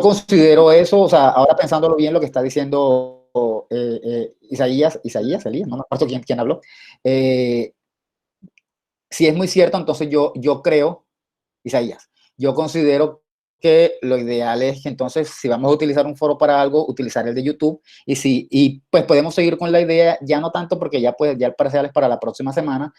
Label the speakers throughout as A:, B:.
A: considero eso, o sea, ahora pensándolo bien lo que está diciendo Elías, no me acuerdo quién habló. Si es muy cierto, entonces yo creo, Isaías, yo considero que lo ideal es que entonces, si vamos a utilizar un foro para algo, utilizar el de YouTube, y pues podemos seguir con la idea, ya no tanto porque ya el parcial es para la próxima semana,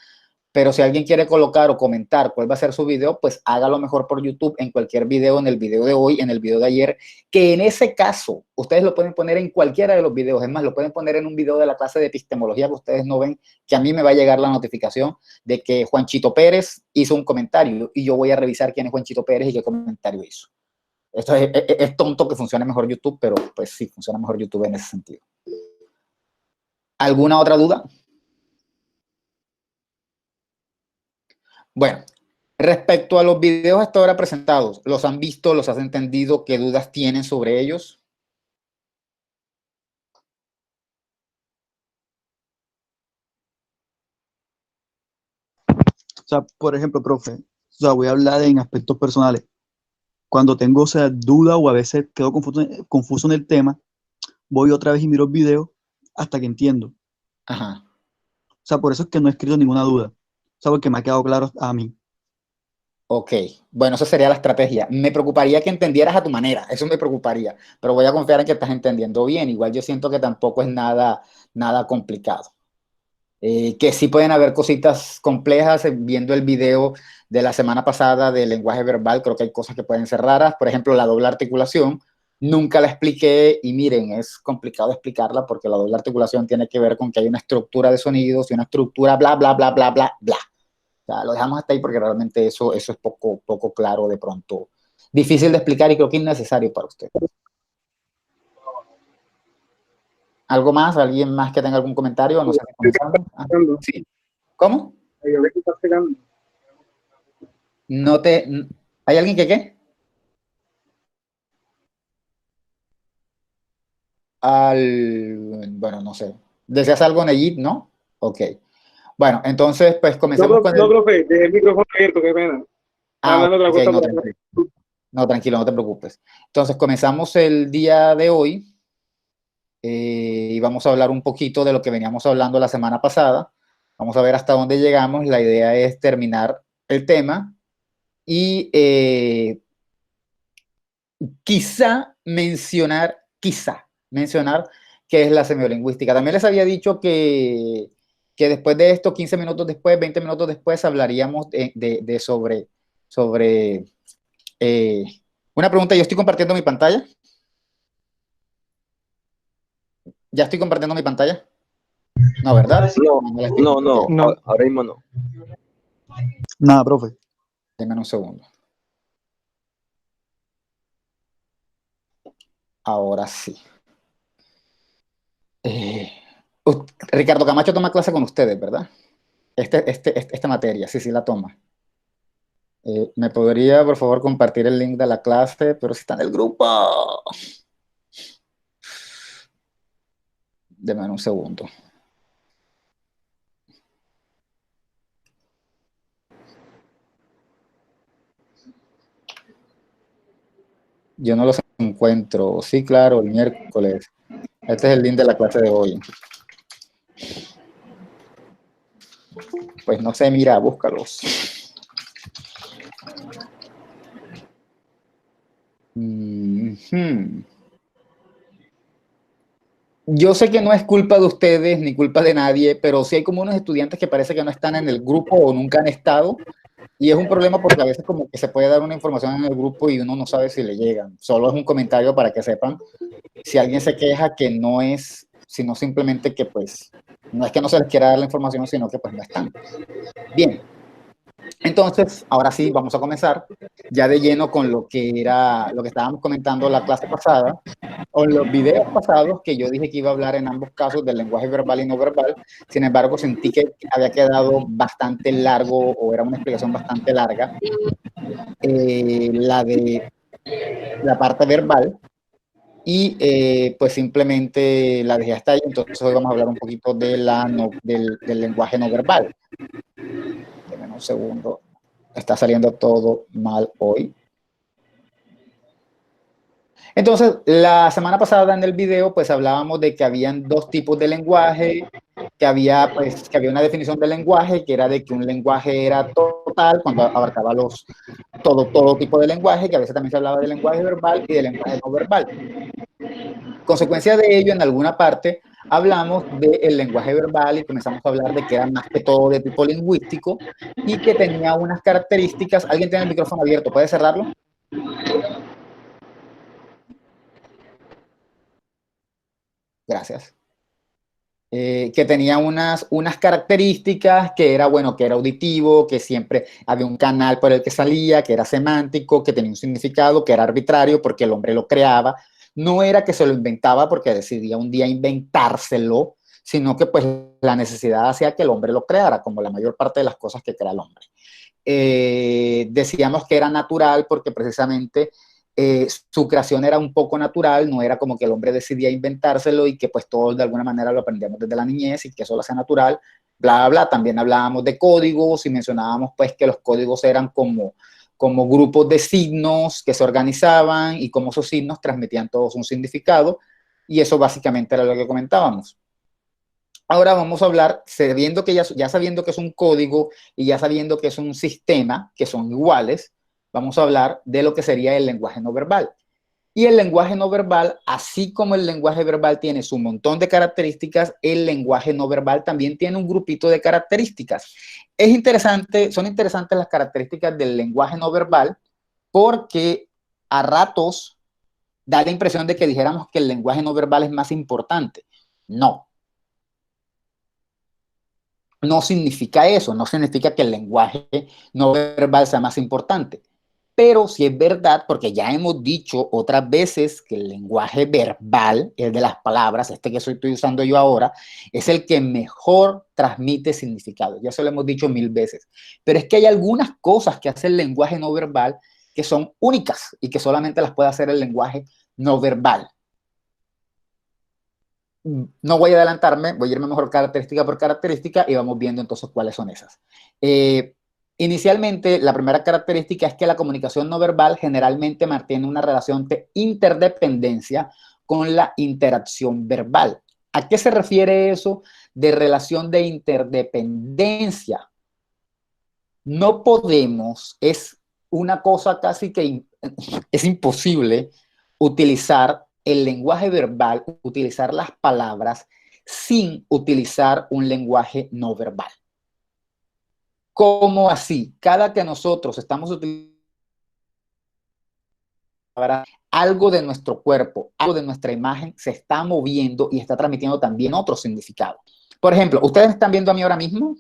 A: pero si alguien quiere colocar o comentar cuál va a ser su video, pues hágalo mejor por YouTube, en cualquier video, en el video de hoy, en el video de ayer, que en ese caso, ustedes lo pueden poner en cualquiera de los videos. Es más, lo pueden poner en un video de la clase de epistemología que ustedes no ven, que a mí me va a llegar la notificación de que Juanchito Pérez hizo un comentario y yo voy a revisar quién es Juanchito Pérez y qué comentario hizo. Esto es tonto que funcione mejor YouTube, pero pues sí, funciona mejor YouTube en ese sentido. ¿Alguna otra duda? Bueno, respecto a los videos hasta ahora presentados, ¿los han visto, los has entendido? ¿Qué dudas tienen sobre ellos?
B: O sea, por ejemplo, profe, o sea, voy a hablar en aspectos personales. Cuando tengo, o sea, duda o a veces quedo confuso en el tema, voy otra vez y miro el video hasta que entiendo.
A: Ajá.
B: O sea, por eso es que no he escrito ninguna duda. O sea, porque me ha quedado claro a mí.
A: Ok, bueno, esa sería la estrategia. Me preocuparía que entendieras a tu manera, eso me preocuparía, pero voy a confiar en que estás entendiendo bien. Igual yo siento que tampoco es nada complicado. Que sí pueden haber cositas complejas viendo el video de la semana pasada de lenguaje verbal, creo que hay cosas que pueden ser raras, por ejemplo, la doble articulación, nunca la expliqué y miren, es complicado explicarla porque la doble articulación tiene que ver con que hay una estructura de sonidos y una estructura bla, bla, bla, bla, bla, bla. O sea, lo dejamos hasta ahí porque realmente eso es poco claro de pronto. Difícil de explicar y creo que innecesario para usted. ¿Algo más? ¿Alguien más que tenga algún comentario? No sé si comenzamos. Ah, ¿sí? ¿Cómo? No te... ¿Hay alguien que qué? Bueno, no sé. ¿Deseas algo, Neyit? ¿No? Ok. Bueno, entonces, pues comencemos con
C: No,
A: el...
C: profe, dejé el micrófono abierto, qué pena. Estaba
A: Ah,
C: hablando de otra
A: ok,
C: cosa
A: no,
C: por
A: tranquilo. No, tranquilo, no te preocupes. Entonces, comenzamos el día de hoy y vamos a hablar un poquito de lo que veníamos hablando la semana pasada. Vamos a ver hasta dónde llegamos. La idea es terminar el tema y quizá mencionar qué es la semiolingüística. También les había dicho que después de esto, 15 minutos después, 20 minutos después, hablaríamos de sobre una pregunta. Yo estoy compartiendo mi pantalla. ¿Ya estoy compartiendo mi pantalla? No, ¿verdad?
D: No,
A: Ok,
C: No.
D: ahora mismo no.
B: Nada, profe.
A: denme un segundo. Ahora sí. Eh, Ricardo Camacho toma clase con ustedes, ¿verdad? Esta materia, sí, la toma. ¿Me podría, por favor, compartir el link de la clase? Pero si está en el grupo. Deme un segundo. Yo no los encuentro. Sí, claro, el miércoles. Este es el link de la clase de hoy. Pues no sé, mira, búscalos. Yo sé que no es culpa de ustedes ni culpa de nadie, pero sí hay como unos estudiantes que parece que no están en el grupo o nunca han estado. Y es un problema porque a veces como que se puede dar una información en el grupo y uno no sabe si le llegan. Solo es un comentario para que sepan. Si alguien se queja que no es, sino simplemente que pues, no es que no se les quiera dar la información, sino que pues no están. Bien. Entonces, ahora sí, vamos a comenzar ya de lleno con lo que estábamos comentando la clase pasada, o en los videos pasados, que yo dije que iba a hablar en ambos casos del lenguaje verbal y no verbal. Sin embargo, sentí que había quedado bastante largo o era una explicación bastante larga, la de la parte verbal, y pues simplemente la dejé hasta ahí. Entonces hoy vamos a hablar un poquito del lenguaje no verbal. Denme un segundo. Está saliendo todo mal hoy. Entonces, la semana pasada en el video, pues hablábamos de que habían dos tipos de lenguaje, que había, pues, que había una definición del lenguaje, que era de que un lenguaje era total, cuando abarcaba todo tipo de lenguaje, que a veces también se hablaba de lenguaje verbal y de lenguaje no verbal. Consecuencia de ello, en alguna parte hablamos del lenguaje verbal y comenzamos a hablar de que era más que todo de tipo lingüístico y que tenía unas características. ¿Alguien tiene el micrófono abierto? ¿Puede cerrarlo? Gracias. Que tenía unas características, que era, bueno, que era auditivo, que siempre había un canal por el que salía, que era semántico, que tenía un significado, que era arbitrario porque el hombre lo creaba. No era que se lo inventaba porque decidía un día inventárselo, sino que pues la necesidad hacía que el hombre lo creara, como la mayor parte de las cosas que crea el hombre. Decíamos que era natural porque precisamente su creación era un poco natural, no era como que el hombre decidía inventárselo y que pues todos de alguna manera lo aprendíamos desde la niñez y que eso lo hacía natural, bla, bla. También hablábamos de códigos y mencionábamos pues que los códigos eran como grupos de signos que se organizaban y como esos signos transmitían todos un significado, y eso básicamente era lo que comentábamos. Ahora vamos a hablar, sabiendo que ya sabiendo que es un código y ya sabiendo que es un sistema, que son iguales, vamos a hablar de lo que sería el lenguaje no verbal. Y el lenguaje no verbal, así como el lenguaje verbal tiene su montón de características, el lenguaje no verbal también tiene un grupito de características. Son interesantes las características del lenguaje no verbal porque a ratos da la impresión de que dijéramos que el lenguaje no verbal es más importante. No, no significa eso, no significa que el lenguaje no verbal sea más importante. Pero sí es verdad, porque ya hemos dicho otras veces que el lenguaje verbal, el de las palabras, este que estoy usando yo ahora, es el que mejor transmite significado. Ya se lo hemos dicho 1000 veces. Pero es que hay algunas cosas que hace el lenguaje no verbal que son únicas y que solamente las puede hacer el lenguaje no verbal. No voy a adelantarme, voy a irme mejor característica por característica y vamos viendo entonces cuáles son esas. Inicialmente, la primera característica es que la comunicación no verbal generalmente mantiene una relación de interdependencia con la interacción verbal. ¿A qué se refiere eso de relación de interdependencia? No podemos, es una cosa casi que es imposible utilizar el lenguaje verbal, utilizar las palabras sin utilizar un lenguaje no verbal. ¿Cómo así? Cada que nosotros estamos utilizando algo de nuestro cuerpo, algo de nuestra imagen se está moviendo y está transmitiendo también otro significado. Por ejemplo, ¿ustedes me están viendo a mí ahora mismo?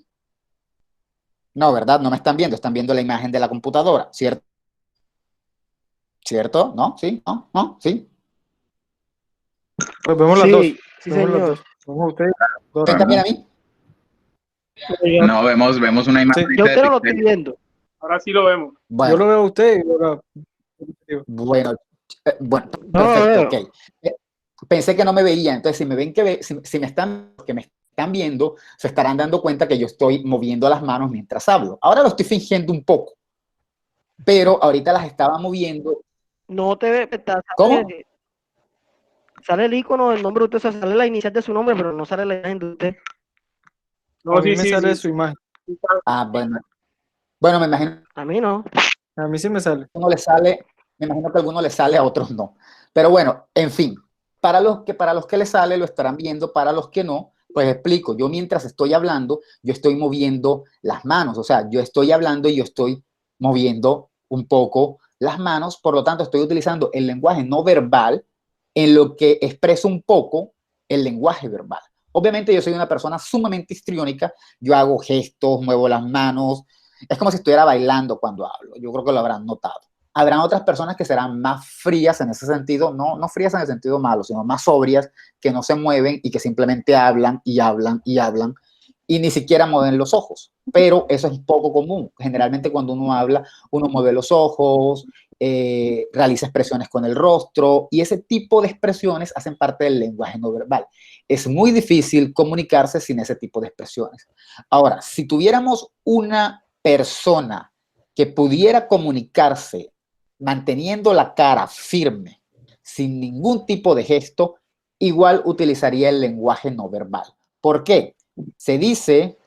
A: No, ¿verdad? No me están viendo, están viendo la imagen de la computadora, ¿cierto? ¿Cierto? ¿No? ¿Sí? ¿No? ¿No? ¿Sí?
C: Pues vemos las dos.
D: Sí, sí,
C: Vemos las
D: señor.
C: dos. Vemos a ustedes.
A: ¿Ustedes también a mí?
E: No, vemos una imagen.
C: Sí.
D: Yo a usted no lo estoy viendo.
C: Ahora sí lo vemos.
A: Bueno,
C: Yo lo veo a usted y ahora.
A: bueno,
D: No lo
A: perfecto,
D: veo.
A: ok. Pensé que no me veían, entonces si me ven si me están viendo, se estarán dando cuenta que yo estoy moviendo las manos mientras hablo. Ahora lo estoy fingiendo un poco, pero ahorita las estaba moviendo.
D: No te ve,
A: ¿Cómo?
D: sale el icono del nombre de usted, o sea, sale la inicial de su nombre, pero no sale la imagen de usted.
C: No,
E: A mí
C: sí,
E: me
C: sí,
E: sale
C: sí.
E: su imagen.
A: Ah, bueno. Bueno, me imagino
D: A mí no.
E: A mí sí me sale.
A: que a uno le sale, me imagino que a algunos le sale, a otros no. Pero bueno, en fin, para los que les sale lo estarán viendo, para los que no, pues explico. Yo mientras estoy hablando, yo estoy moviendo las manos, o sea, yo estoy hablando y yo estoy moviendo un poco las manos, por lo tanto estoy utilizando el lenguaje no verbal en lo que expreso un poco el lenguaje verbal. Obviamente yo soy una persona sumamente histriónica, yo hago gestos, muevo las manos, es como si estuviera bailando cuando hablo, yo creo que lo habrán notado. Habrán otras personas que serán más frías en ese sentido, no frías en el sentido malo, sino más sobrias, que no se mueven y que simplemente hablan y hablan y hablan y ni siquiera mueven los ojos. Pero eso es poco común. Generalmente cuando uno habla, uno mueve los ojos, realiza expresiones con el rostro y ese tipo de expresiones hacen parte del lenguaje no verbal. Es muy difícil comunicarse sin ese tipo de expresiones. Ahora, si tuviéramos una persona que pudiera comunicarse manteniendo la cara firme, sin ningún tipo de gesto, igual utilizaría el lenguaje no verbal. ¿Por qué? Se dice,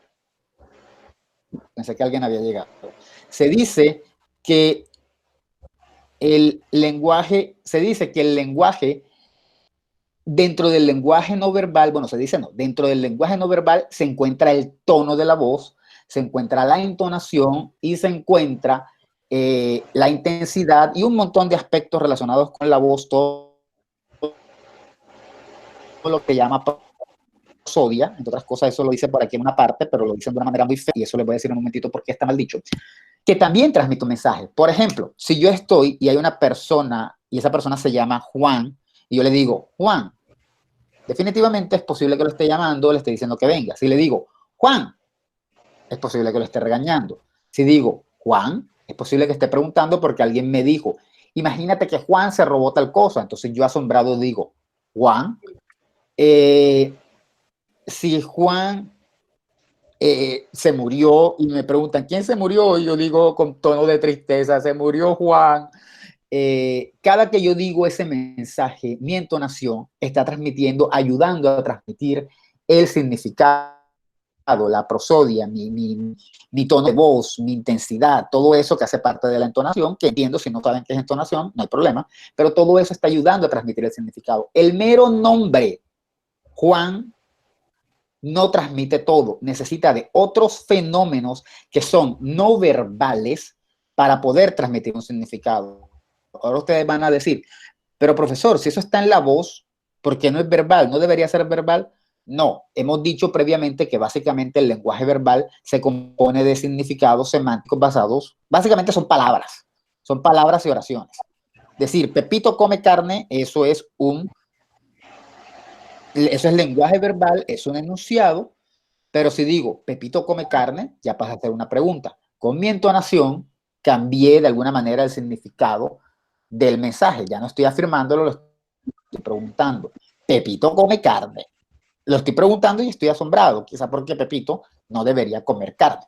A: pensé que alguien había llegado, se dice que el lenguaje, dentro del lenguaje no verbal, bueno, se dice no, dentro del lenguaje no verbal se encuentra el tono de la voz, se encuentra la entonación y se encuentra la intensidad y un montón de aspectos relacionados con la voz, todo lo que llama prosodia, entre otras cosas, eso lo dice por aquí en una parte, pero lo dicen de una manera muy fea, y eso les voy a decir en un momentito porque está mal dicho, que también transmite un mensaje. Por ejemplo, si yo estoy y hay una persona, y esa persona se llama Juan, y yo le digo, Juan, definitivamente es posible que lo esté llamando, le esté diciendo que venga. Si le digo, Juan, es posible que lo esté regañando. Si digo, Juan, es posible que esté preguntando porque alguien me dijo, imagínate que Juan se robó tal cosa. Entonces yo asombrado digo, Juan, si Juan se murió y me preguntan, ¿quién se murió? Y yo digo con tono de tristeza, se murió Juan. Cada que yo digo ese mensaje, mi entonación está transmitiendo, ayudando a transmitir el significado, la prosodia, mi tono de voz, mi intensidad, todo eso que hace parte de la entonación, que entiendo, si no saben qué es entonación, no hay problema, pero todo eso está ayudando a transmitir el significado. El mero nombre, Juan, no transmite todo, necesita de otros fenómenos que son no verbales para poder transmitir un significado. Ahora ustedes van a decir, pero profesor, si eso está en la voz, ¿por qué no es verbal? ¿No debería ser verbal? No, hemos dicho previamente que básicamente el lenguaje verbal se compone de significados semánticos basados, básicamente son palabras y oraciones. Decir, Pepito come carne, eso es lenguaje verbal, es un enunciado, pero si digo, Pepito come carne, ya pasa a ser una pregunta. Con mi entonación, cambié de alguna manera el significado del mensaje. Ya no estoy afirmándolo, lo estoy preguntando. Pepito come carne. Lo estoy preguntando y estoy asombrado, quizá porque Pepito no debería comer carne.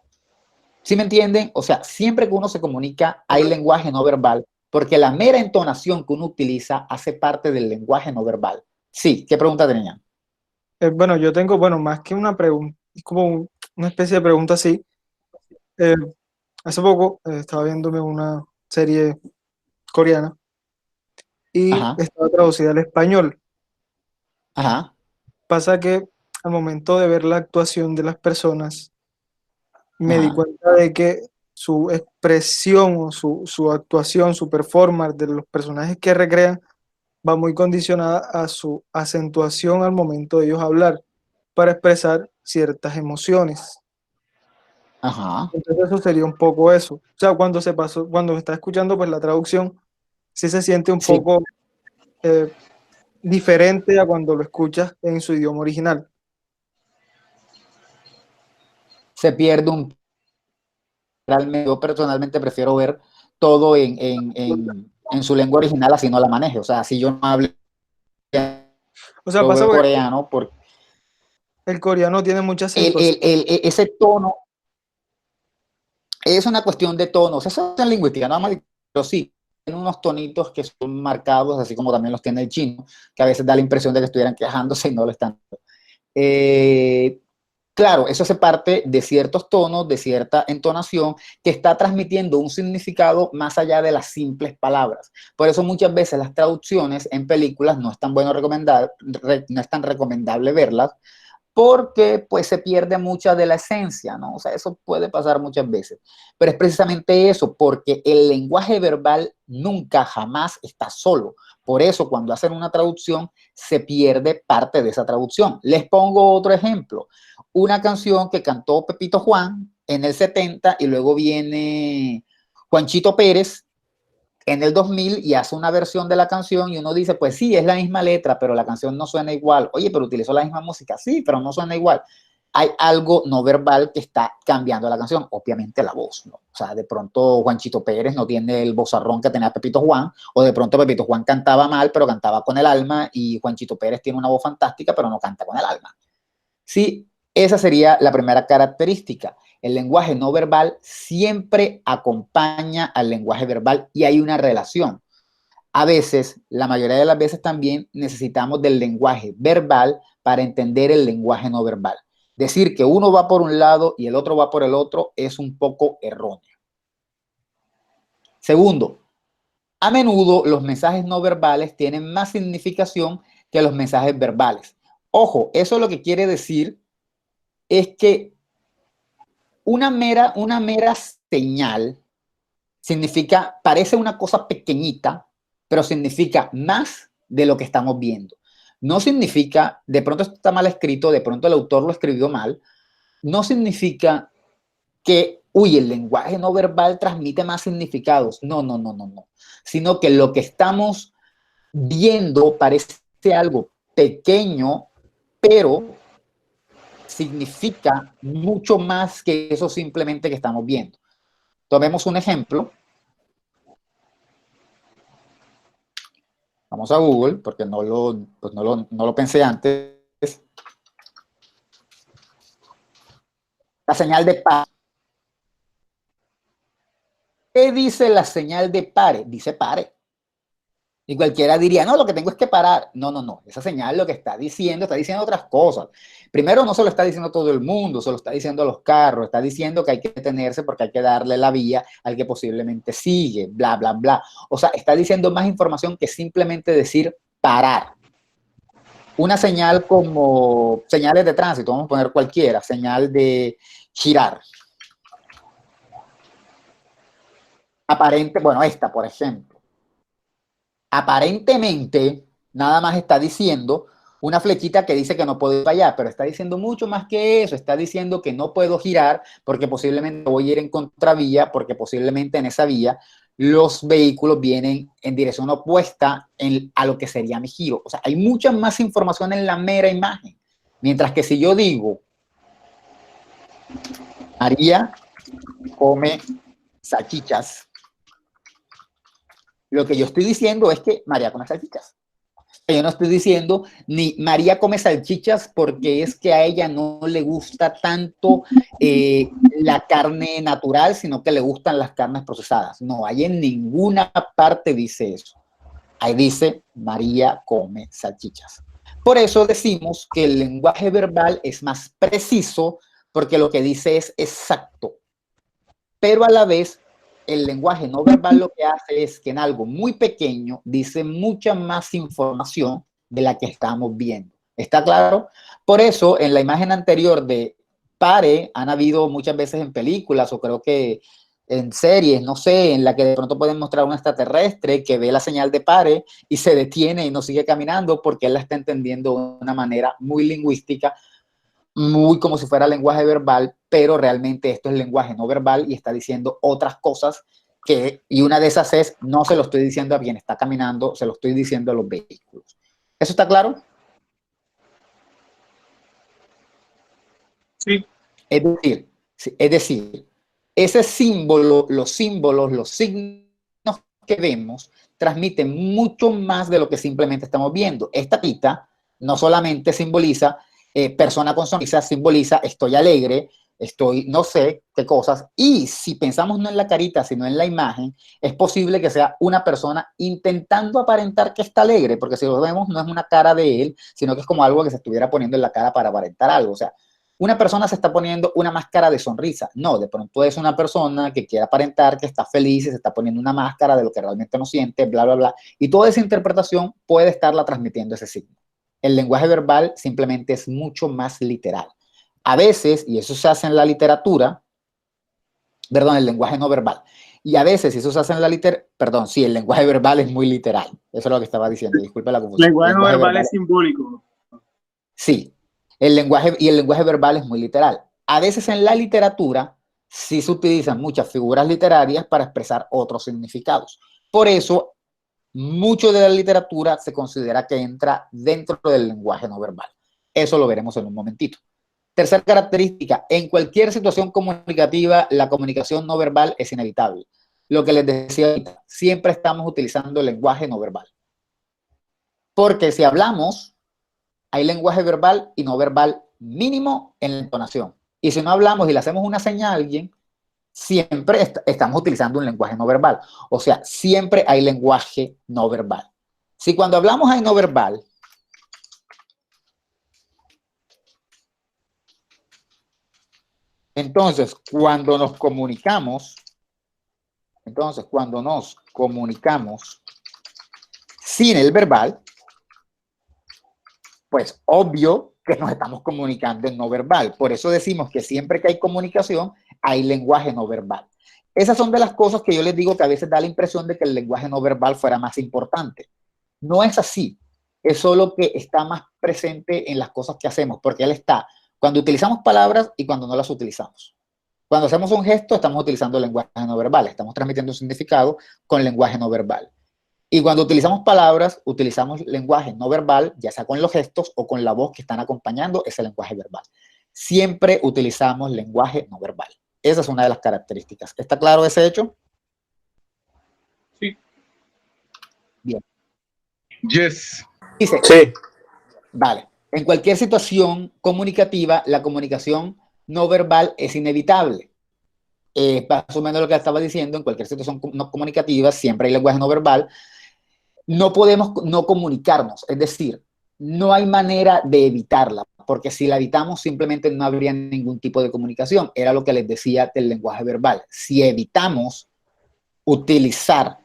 A: ¿Sí me entienden? O sea, siempre que uno se comunica, hay lenguaje no verbal, porque la mera entonación que uno utiliza hace parte del lenguaje no verbal. Sí, ¿qué pregunta tenían?
C: Bueno, yo tengo, bueno, más que una pregunta, es como una especie de pregunta así. Hace poco estaba viéndome una serie coreana y
A: Ajá,
C: estaba traducida al español.
A: ajá,
C: Pasa que al momento de ver la actuación de las personas, me di
A: ajá,
C: cuenta de que su expresión o su actuación, su performance de los personajes que recrean va muy condicionada a su acentuación al momento de ellos hablar para expresar ciertas emociones.
A: ajá.
C: Entonces eso sería un poco eso. O sea, cuando cuando está escuchando pues la traducción, sí se siente un
A: Sí,
C: poco diferente a cuando lo escuchas en su idioma original.
A: se pierde un... Realmente, yo personalmente prefiero ver todo en su lengua original, así no la maneje. O sea, si yo no hablo
C: O sea, pasa porque
A: coreano, porque
C: el coreano tiene mucha acentuación.
A: ese tono es una cuestión de tonos. Eso es en lingüística, nada más, pero sí, tiene unos tonitos que son marcados, así como también los tiene el chino, que a veces da la impresión de que estuvieran quejándose y no lo están. Claro, eso hace parte de ciertos tonos, de cierta entonación que está transmitiendo un significado más allá de las simples palabras. Por eso muchas veces las traducciones en películas no es tan bueno recomendar, no es tan recomendable verlas, porque pues se pierde mucha de la esencia, ¿no? O sea, eso puede pasar muchas veces. Pero es precisamente eso, porque el lenguaje verbal nunca, jamás está solo. Por eso cuando hacen una traducción se pierde parte de esa traducción. Les pongo otro ejemplo. Una canción que cantó Pepito Juan en el 70 y luego viene Juanchito Pérez en el 2000 y hace una versión de la canción y uno dice, pues sí, es la misma letra, pero la canción no suena igual. Oye, pero utilizó la misma música. Sí, pero no suena igual. Hay algo no verbal que está cambiando la canción, obviamente la voz, ¿no? O sea, de pronto Juanchito Pérez no tiene el vozarrón que tenía Pepito Juan, o de pronto Pepito Juan cantaba mal, pero cantaba con el alma, y Juanchito Pérez tiene una voz fantástica, pero no canta con el alma. Sí, esa sería la primera característica. El lenguaje no verbal siempre acompaña al lenguaje verbal y hay una relación. A veces, la mayoría de las veces también necesitamos del lenguaje verbal para entender el lenguaje no verbal. Decir que uno va por un lado y el otro va por el otro es un poco erróneo. Segundo, a menudo los mensajes no verbales tienen más significación que los mensajes verbales. Ojo, eso lo que quiere decir es que una mera señal significa, parece una cosa pequeñita, pero significa más de lo que estamos viendo. No significa, de pronto esto está mal escrito, de pronto el autor lo escribió mal, no significa que, uy, el lenguaje no verbal transmite más significados. No, no, no, no, no. Sino que lo que estamos viendo parece algo pequeño, pero significa mucho más que eso simplemente que estamos viendo. Tomemos un ejemplo. Vamos a Google, porque no lo pensé antes. La señal de pare. ¿Qué dice la señal de pare? Dice pare. Y cualquiera diría, no, lo que tengo es que parar. No, no, no. Esa señal lo que está diciendo otras cosas. Primero, no se lo está diciendo todo el mundo, se lo está diciendo a los carros, está diciendo que hay que detenerse porque hay que darle la vía al que posiblemente sigue, bla, bla, bla. O sea, está diciendo más información que simplemente decir parar. Una señal como señales de tránsito, vamos a poner cualquiera, señal de girar. Aparente, bueno, esta, por ejemplo. Aparentemente, nada más está diciendo una flechita que dice que no puedo ir para allá, pero está diciendo mucho más que eso. Está diciendo que no puedo girar porque posiblemente voy a ir en contravía, porque posiblemente en esa vía los vehículos vienen en dirección opuesta a lo que sería mi giro. O sea, hay mucha más información en la mera imagen. Mientras que si yo digo, María come salchichas, lo que yo estoy diciendo es que María come salchichas. Yo no estoy diciendo ni María come salchichas porque es que a ella no le gusta tanto la carne natural, sino que le gustan las carnes procesadas. No, ahí en ninguna parte dice eso. Ahí dice María come salchichas. Por eso decimos que el lenguaje verbal es más preciso porque lo que dice es exacto. Pero a la vez, el lenguaje no verbal lo que hace es que en algo muy pequeño dice mucha más información de la que estamos viendo. ¿Está claro? Por eso, en la imagen anterior de pare, han habido muchas veces en películas o creo que en series, no sé, en la que de pronto pueden mostrar un extraterrestre que ve la señal de pare y se detiene y no sigue caminando porque él la está entendiendo de una manera muy lingüística, muy como si fuera lenguaje verbal, pero realmente esto es lenguaje no verbal y está diciendo otras cosas y una de esas es, no se lo estoy diciendo a quien está caminando, se lo estoy diciendo a los vehículos. ¿Eso está claro?
C: Sí.
A: Es decir, ese símbolo, los símbolos, los signos que vemos transmiten mucho más de lo que simplemente estamos viendo. Esta pita no solamente simboliza persona con sonrisa, simboliza estoy alegre, estoy no sé qué cosas, y si pensamos no en la carita, sino en la imagen, es posible que sea una persona intentando aparentar que está alegre, porque si lo vemos no es una cara de él, sino que es como algo que se estuviera poniendo en la cara para aparentar algo. O sea, una persona se está poniendo una máscara de sonrisa. No, de pronto es una persona que quiere aparentar que está feliz y se está poniendo una máscara de lo que realmente no siente, bla, bla, bla. Y toda esa interpretación puede estarla transmitiendo ese signo. El lenguaje verbal simplemente es mucho más literal. A veces, y eso se hace en la literatura, perdón, el lenguaje no verbal. Y a veces, y eso se hace en la literatura, perdón, sí, el lenguaje verbal es muy literal. Eso es lo que estaba diciendo, disculpe la confusión.
C: El lenguaje no verbal es simbólico.
A: Sí, el lenguaje verbal es muy literal. A veces en la literatura sí se utilizan muchas figuras literarias para expresar otros significados. Por eso, mucho de la literatura se considera que entra dentro del lenguaje no verbal. Eso lo veremos en un momentito. Tercera característica, en cualquier situación comunicativa, la comunicación no verbal es inevitable. Lo que les decía ahorita, siempre estamos utilizando el lenguaje no verbal. Porque si hablamos, hay lenguaje verbal y no verbal mínimo en la entonación. Y si no hablamos y le hacemos una señal a alguien, siempre estamos utilizando un lenguaje no verbal. O sea, siempre hay lenguaje no verbal. Si cuando hablamos hay no verbal, entonces cuando nos comunicamos sin el verbal, pues obvio que nos estamos comunicando en no verbal. Por eso decimos que siempre que hay comunicación, hay lenguaje no verbal. Esas son de las cosas que yo les digo que a veces da la impresión de que el lenguaje no verbal fuera más importante. No es así. Es solo que está más presente en las cosas que hacemos, porque él está cuando utilizamos palabras y cuando no las utilizamos. Cuando hacemos un gesto, estamos utilizando lenguaje no verbal, estamos transmitiendo un significado con lenguaje no verbal. Y cuando utilizamos palabras, utilizamos lenguaje no verbal, ya sea con los gestos o con la voz que están acompañando ese lenguaje verbal. Siempre utilizamos lenguaje no verbal. Esa es una de las características. ¿Está claro ese hecho?
E: Sí.
A: Bien.
E: Yes.
A: Dice,
C: Sí.
A: vale, en cualquier situación comunicativa, la comunicación no verbal es inevitable. Más o menos lo que estaba diciendo, en cualquier situación no comunicativa siempre hay lenguaje no verbal. No podemos no comunicarnos, es decir, no hay manera de evitarla, porque si la evitamos simplemente no habría ningún tipo de comunicación. Era lo que les decía del lenguaje verbal. Si evitamos utilizar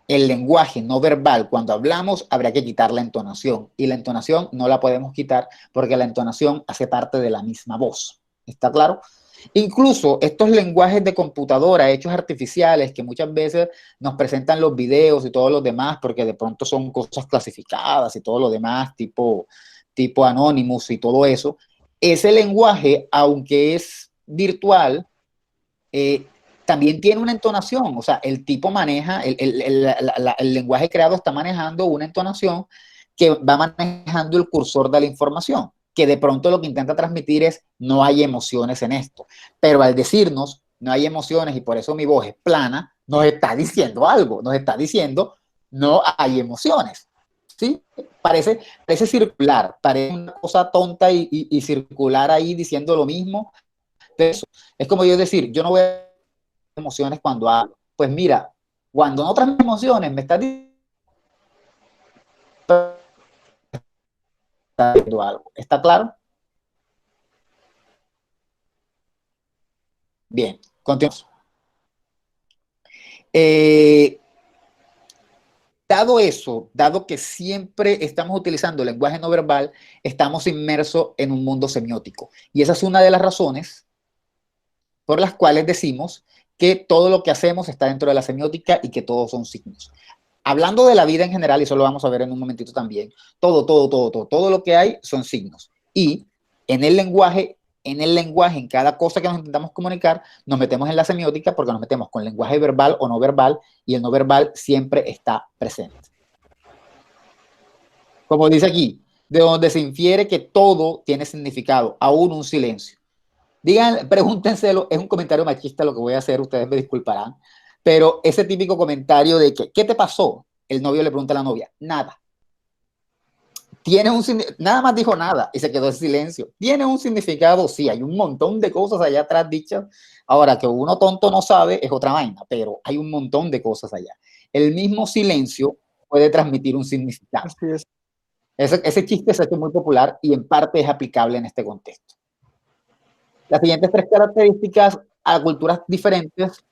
A: el lenguaje no verbal cuando hablamos, habría que quitar la entonación, y la entonación no la podemos quitar porque la entonación hace parte de la misma voz. ¿Está claro? Incluso estos lenguajes de computadora hechos artificiales que muchas veces nos presentan los videos y todos los demás, porque de pronto son cosas clasificadas y todo lo demás, tipo Anonymous y todo eso, ese lenguaje, aunque es virtual, también tiene una entonación. O sea, el tipo maneja, el lenguaje creado está manejando una entonación que va manejando el cursor de la información, que de pronto lo que intenta transmitir es no hay emociones en esto. Pero al decirnos no hay emociones y por eso mi voz es plana, nos está diciendo algo, nos está diciendo no hay emociones. ¿Sí? Parece circular, parece una cosa tonta y circular ahí diciendo lo mismo. Eso. Es como yo decir, yo no voy a emociones cuando hablo. Pues mira, cuando no transmito emociones, me está diciendo algo. ¿Está claro? Bien, continuamos. Dado eso, dado que siempre estamos utilizando lenguaje no verbal, estamos inmersos en un mundo semiótico. Y esa es una de las razones por las cuales decimos que todo lo que hacemos está dentro de la semiótica y que todos son signos. Hablando de la vida en general, y eso lo vamos a ver en un momentito también, todo lo que hay son signos. Y en el lenguaje, en cada cosa que nos intentamos comunicar, nos metemos en la semiótica porque nos metemos con lenguaje verbal o no verbal, y el no verbal siempre está presente. Como dice aquí, de donde se infiere que todo tiene significado, aún un silencio. Digan, pregúntenselo, es un comentario machista lo que voy a hacer, ustedes me disculparán, pero ese típico comentario de que, ¿qué te pasó? El novio le pregunta a la novia, nada. Nada más dijo nada y se quedó en silencio. ¿Tiene un significado? Sí, hay un montón de cosas allá atrás dichas. Ahora, que uno tonto no sabe es otra vaina, pero hay un montón de cosas allá. El mismo silencio puede transmitir un significado.
C: Así es.
A: Ese chiste se ha hecho muy popular y en parte es aplicable en este contexto. Las siguientes tres características a culturas diferentes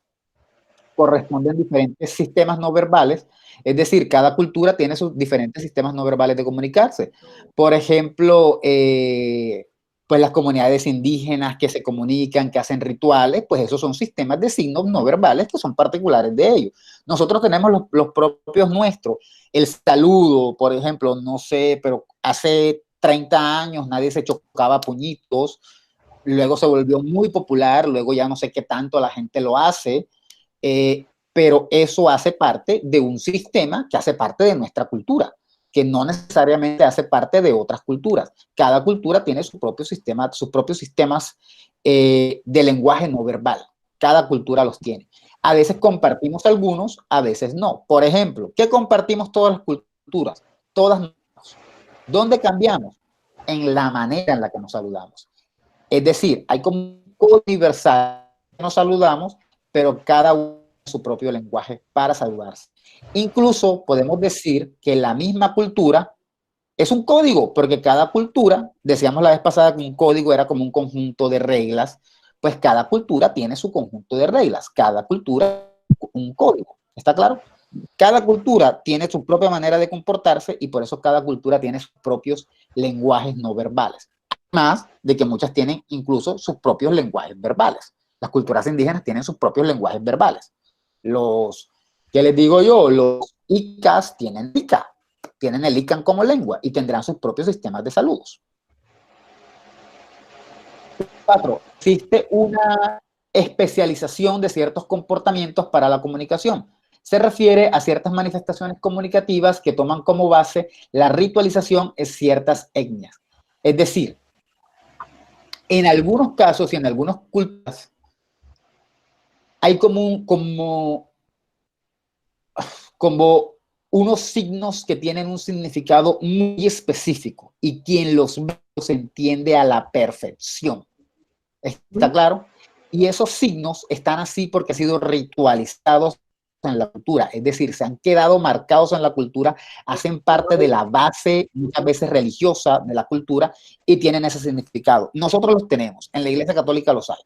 A: corresponden a diferentes sistemas no verbales, es decir, cada cultura tiene sus diferentes sistemas no verbales de comunicarse. Por ejemplo, pues las comunidades indígenas que se comunican, que hacen rituales, pues esos son sistemas de signos no verbales que son particulares de ellos. Nosotros tenemos los propios nuestros. El saludo, por ejemplo, no sé, pero hace 30 años nadie se chocaba a puñitos, luego se volvió muy popular, luego ya no sé qué tanto la gente lo hace, pero eso hace parte de un sistema que hace parte de nuestra cultura, que no necesariamente hace parte de otras culturas. Cada cultura tiene su propio sistema, sus propios sistemas de lenguaje no verbal. Cada cultura los tiene. A veces compartimos algunos, a veces no. Por ejemplo, ¿qué compartimos todas las culturas? Todas. ¿Dónde cambiamos? En la manera en la que nos saludamos. Es decir, hay como un código universal nos saludamos, pero cada uno tiene su propio lenguaje para saludarse. Incluso podemos decir que la misma cultura es un código, porque cada cultura, decíamos la vez pasada que un código era como un conjunto de reglas, pues cada cultura tiene su conjunto de reglas, cada cultura un código, ¿está claro? Cada cultura tiene su propia manera de comportarse y por eso cada cultura tiene sus propios lenguajes no verbales. Además de que muchas tienen incluso sus propios lenguajes verbales. Las culturas indígenas tienen sus propios lenguajes verbales. ¿Qué les digo yo? Los Icas tienen Ica, tienen el Ican como lengua y tendrán sus propios sistemas de saludos. 4. Existe una especialización de ciertos comportamientos para la comunicación. Se refiere a ciertas manifestaciones comunicativas que toman como base la ritualización en ciertas etnias. Es decir, en algunos casos y en algunas culturas hay como unos signos que tienen un significado muy específico y quien los ve se entiende a la perfección. ¿Está claro? Y esos signos están así porque han sido ritualizados en la cultura, es decir, se han quedado marcados en la cultura, hacen parte de la base, muchas veces religiosa de la cultura y tienen ese significado. Nosotros los tenemos, en la Iglesia Católica los hay.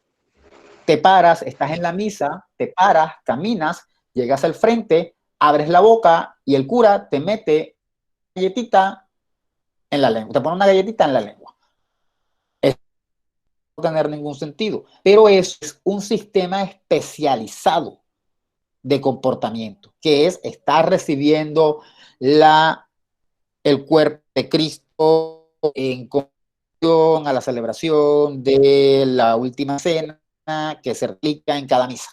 A: Te paras, estás en la misa, te paras, caminas, llegas al frente, abres la boca y el cura te mete una galletita en la lengua, te pone una galletita en la lengua. Eso no tener ningún sentido, pero eso es un sistema especializado de comportamiento, que es estar recibiendo el cuerpo de Cristo en conjunción a la celebración de la última cena que se replica en cada misa.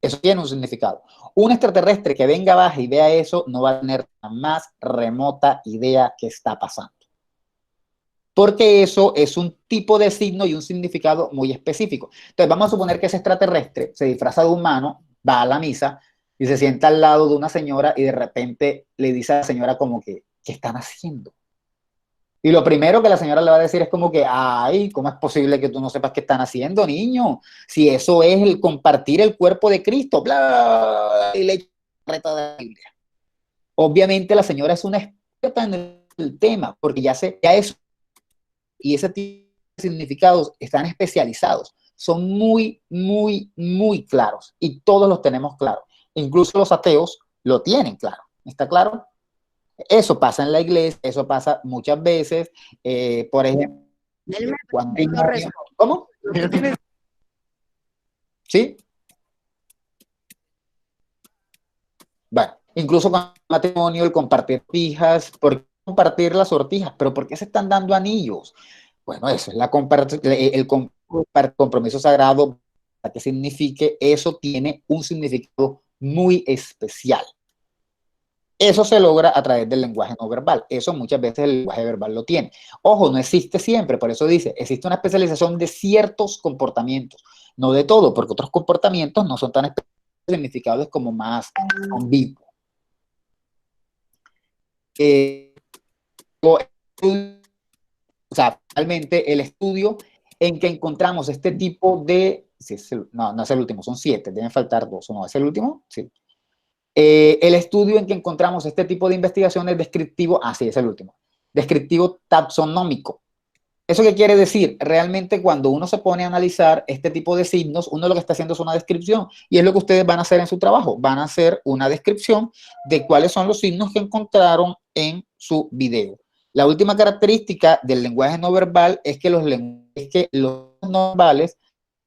A: Eso tiene un significado. Un extraterrestre que venga abajo y vea eso no va a tener la más remota idea que está pasando. Porque eso es un tipo de signo y un significado muy específico. Entonces vamos a suponer que ese extraterrestre se disfraza de humano, va a la misa y se sienta al lado de una señora y de repente le dice a la señora como que, ¿qué están haciendo? Y lo primero que la señora le va a decir es como que, ay, ¿cómo es posible que tú no sepas qué están haciendo, niño? Si eso es el compartir el cuerpo de Cristo, bla, bla, bla, y le echa el reto de la Biblia. Obviamente la señora es una experta en el tema, porque ya eso, y ese tipo de significados están especializados, son muy, muy, muy claros, y todos los tenemos claros. Incluso los ateos lo tienen claro, ¿está claro? Eso pasa en la iglesia, eso pasa muchas veces. Por ejemplo, cuando hay niños, ¿cómo? ¿Sí? Bueno, incluso con el matrimonio, el compartir sortijas, ¿por qué compartir las sortijas? ¿Pero por qué se están dando anillos? Bueno, eso es el compromiso sagrado, para que signifique, eso tiene un significado muy especial. Eso se logra a través del lenguaje no verbal. Eso muchas veces el lenguaje verbal lo tiene. Ojo, no existe siempre, por eso dice, existe una especialización de ciertos comportamientos, no de todo, porque otros comportamientos no son tan significados como más ambiguos. O sea, realmente el estudio en que encontramos este tipo de... no es el último, son 7, deben faltar 2, ¿o no? ¿Es el último? Sí. El estudio en que encontramos este tipo de investigaciones descriptivo, sí, es el último, descriptivo taxonómico. ¿Eso qué quiere decir? Realmente cuando uno se pone a analizar este tipo de signos, uno lo que está haciendo es una descripción, y es lo que ustedes van a hacer en su trabajo, van a hacer una descripción de cuáles son los signos que encontraron en su video. La última característica del lenguaje no verbal es que los no verbales,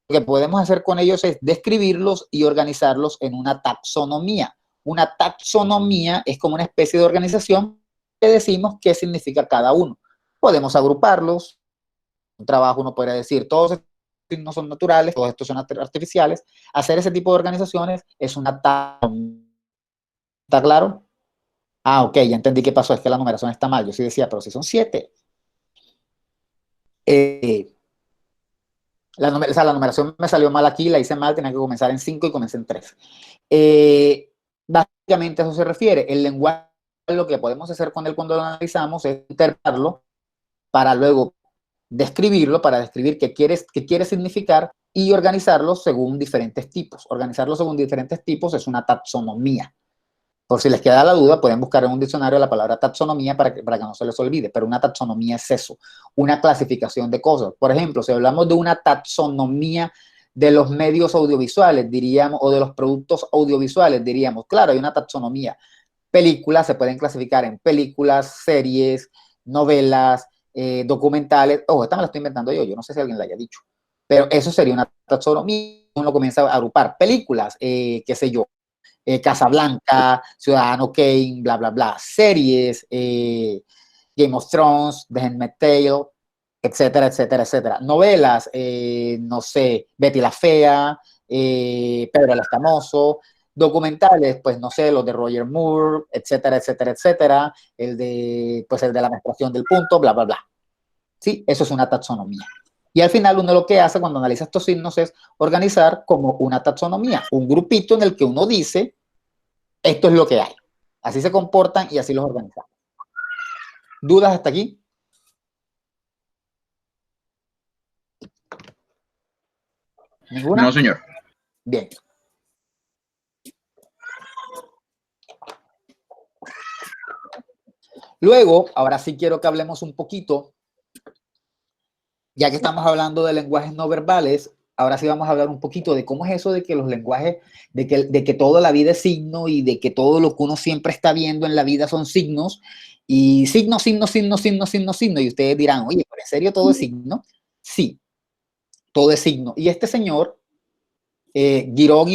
A: lo que podemos hacer con ellos es describirlos y organizarlos en una taxonomía. Una taxonomía es como una especie de organización que decimos qué significa cada uno. Podemos agruparlos. Un trabajo uno podría decir, todos estos no son naturales, todos estos son artificiales. Hacer ese tipo de organizaciones es una taxonomía. ¿Está claro? Ok, ya entendí qué pasó, es que la numeración está mal. Yo sí decía, pero si son 7. La numeración me salió mal aquí, la hice mal, tenía que comenzar en 5 y comencé en 3. Básicamente a eso se refiere. El lenguaje, lo que podemos hacer con él cuando lo analizamos es interpretarlo para luego describirlo, para describir qué quiere significar y organizarlo según diferentes tipos. Organizarlo según diferentes tipos es una taxonomía. Por si les queda la duda, pueden buscar en un diccionario la palabra taxonomía para que no se les olvide, pero una taxonomía es eso, una clasificación de cosas. Por ejemplo, si hablamos de una taxonomía de los medios audiovisuales, diríamos, o de los productos audiovisuales, diríamos, claro, hay una taxonomía. Películas se pueden clasificar en películas, series, novelas, documentales. Ojo, esta me la estoy inventando yo no sé si alguien la haya dicho, pero eso sería una taxonomía. Uno comienza a agrupar películas, qué sé yo, Casablanca, Ciudadano Kane, bla, bla, bla, series, Game of Thrones, The Handmaid's Tale, etcétera, etcétera, etcétera. Novelas, no sé, Betty la Fea, Pedro el Escamoso. Documentales, pues no sé, los de Roger Moore, etcétera, etcétera, etcétera. El de la menstruación del punto, bla, bla, bla. Sí, eso es una taxonomía. Y al final uno lo que hace cuando analiza estos signos es organizar como una taxonomía, un grupito en el que uno dice, esto es lo que hay. Así se comportan y así los organizamos. ¿Dudas hasta aquí? ¿Ninguna?
E: No, señor.
A: Bien. Luego, ahora sí quiero que hablemos un poquito, ya que estamos hablando de lenguajes no verbales, ahora sí vamos a hablar un poquito de cómo es eso de que los lenguajes, de que toda la vida es signo y de que todo lo que uno siempre está viendo en la vida son signos, y signo, signo, signo, signo, signo, signo, y ustedes dirán, oye, ¿pero en serio todo es signo? Sí, todo es signo. Y este señor, Guiraud,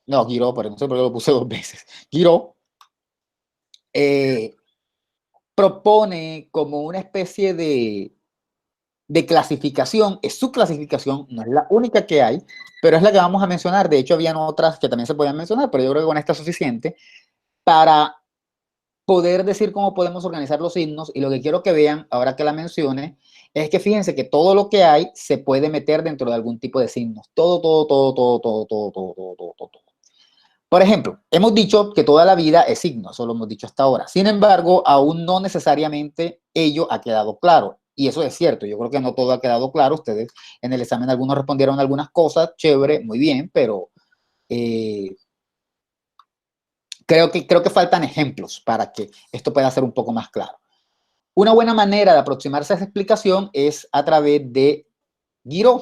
A: pero no sé por qué lo puse 2 veces, Guiraud, propone como una especie de clasificación, es su clasificación, no es la única que hay, pero es la que vamos a mencionar. De hecho, habían otras que también se podían mencionar, pero yo creo que con esta es suficiente para poder decir cómo podemos organizar los signos. Y lo que quiero que vean, ahora que la mencione, es que fíjense que todo lo que hay se puede meter dentro de algún tipo de signos. Todo, todo, todo, todo, todo, todo, todo, todo, todo, todo. Por ejemplo, hemos dicho que toda la vida es signo, eso lo hemos dicho hasta ahora. Sin embargo, aún no necesariamente ello ha quedado claro. Y eso es cierto, yo creo que no todo ha quedado claro. Ustedes en el examen algunos respondieron algunas cosas, chévere, muy bien, pero creo que faltan ejemplos para que esto pueda ser un poco más claro. Una buena manera de aproximarse a esa explicación es a través de Guiraud.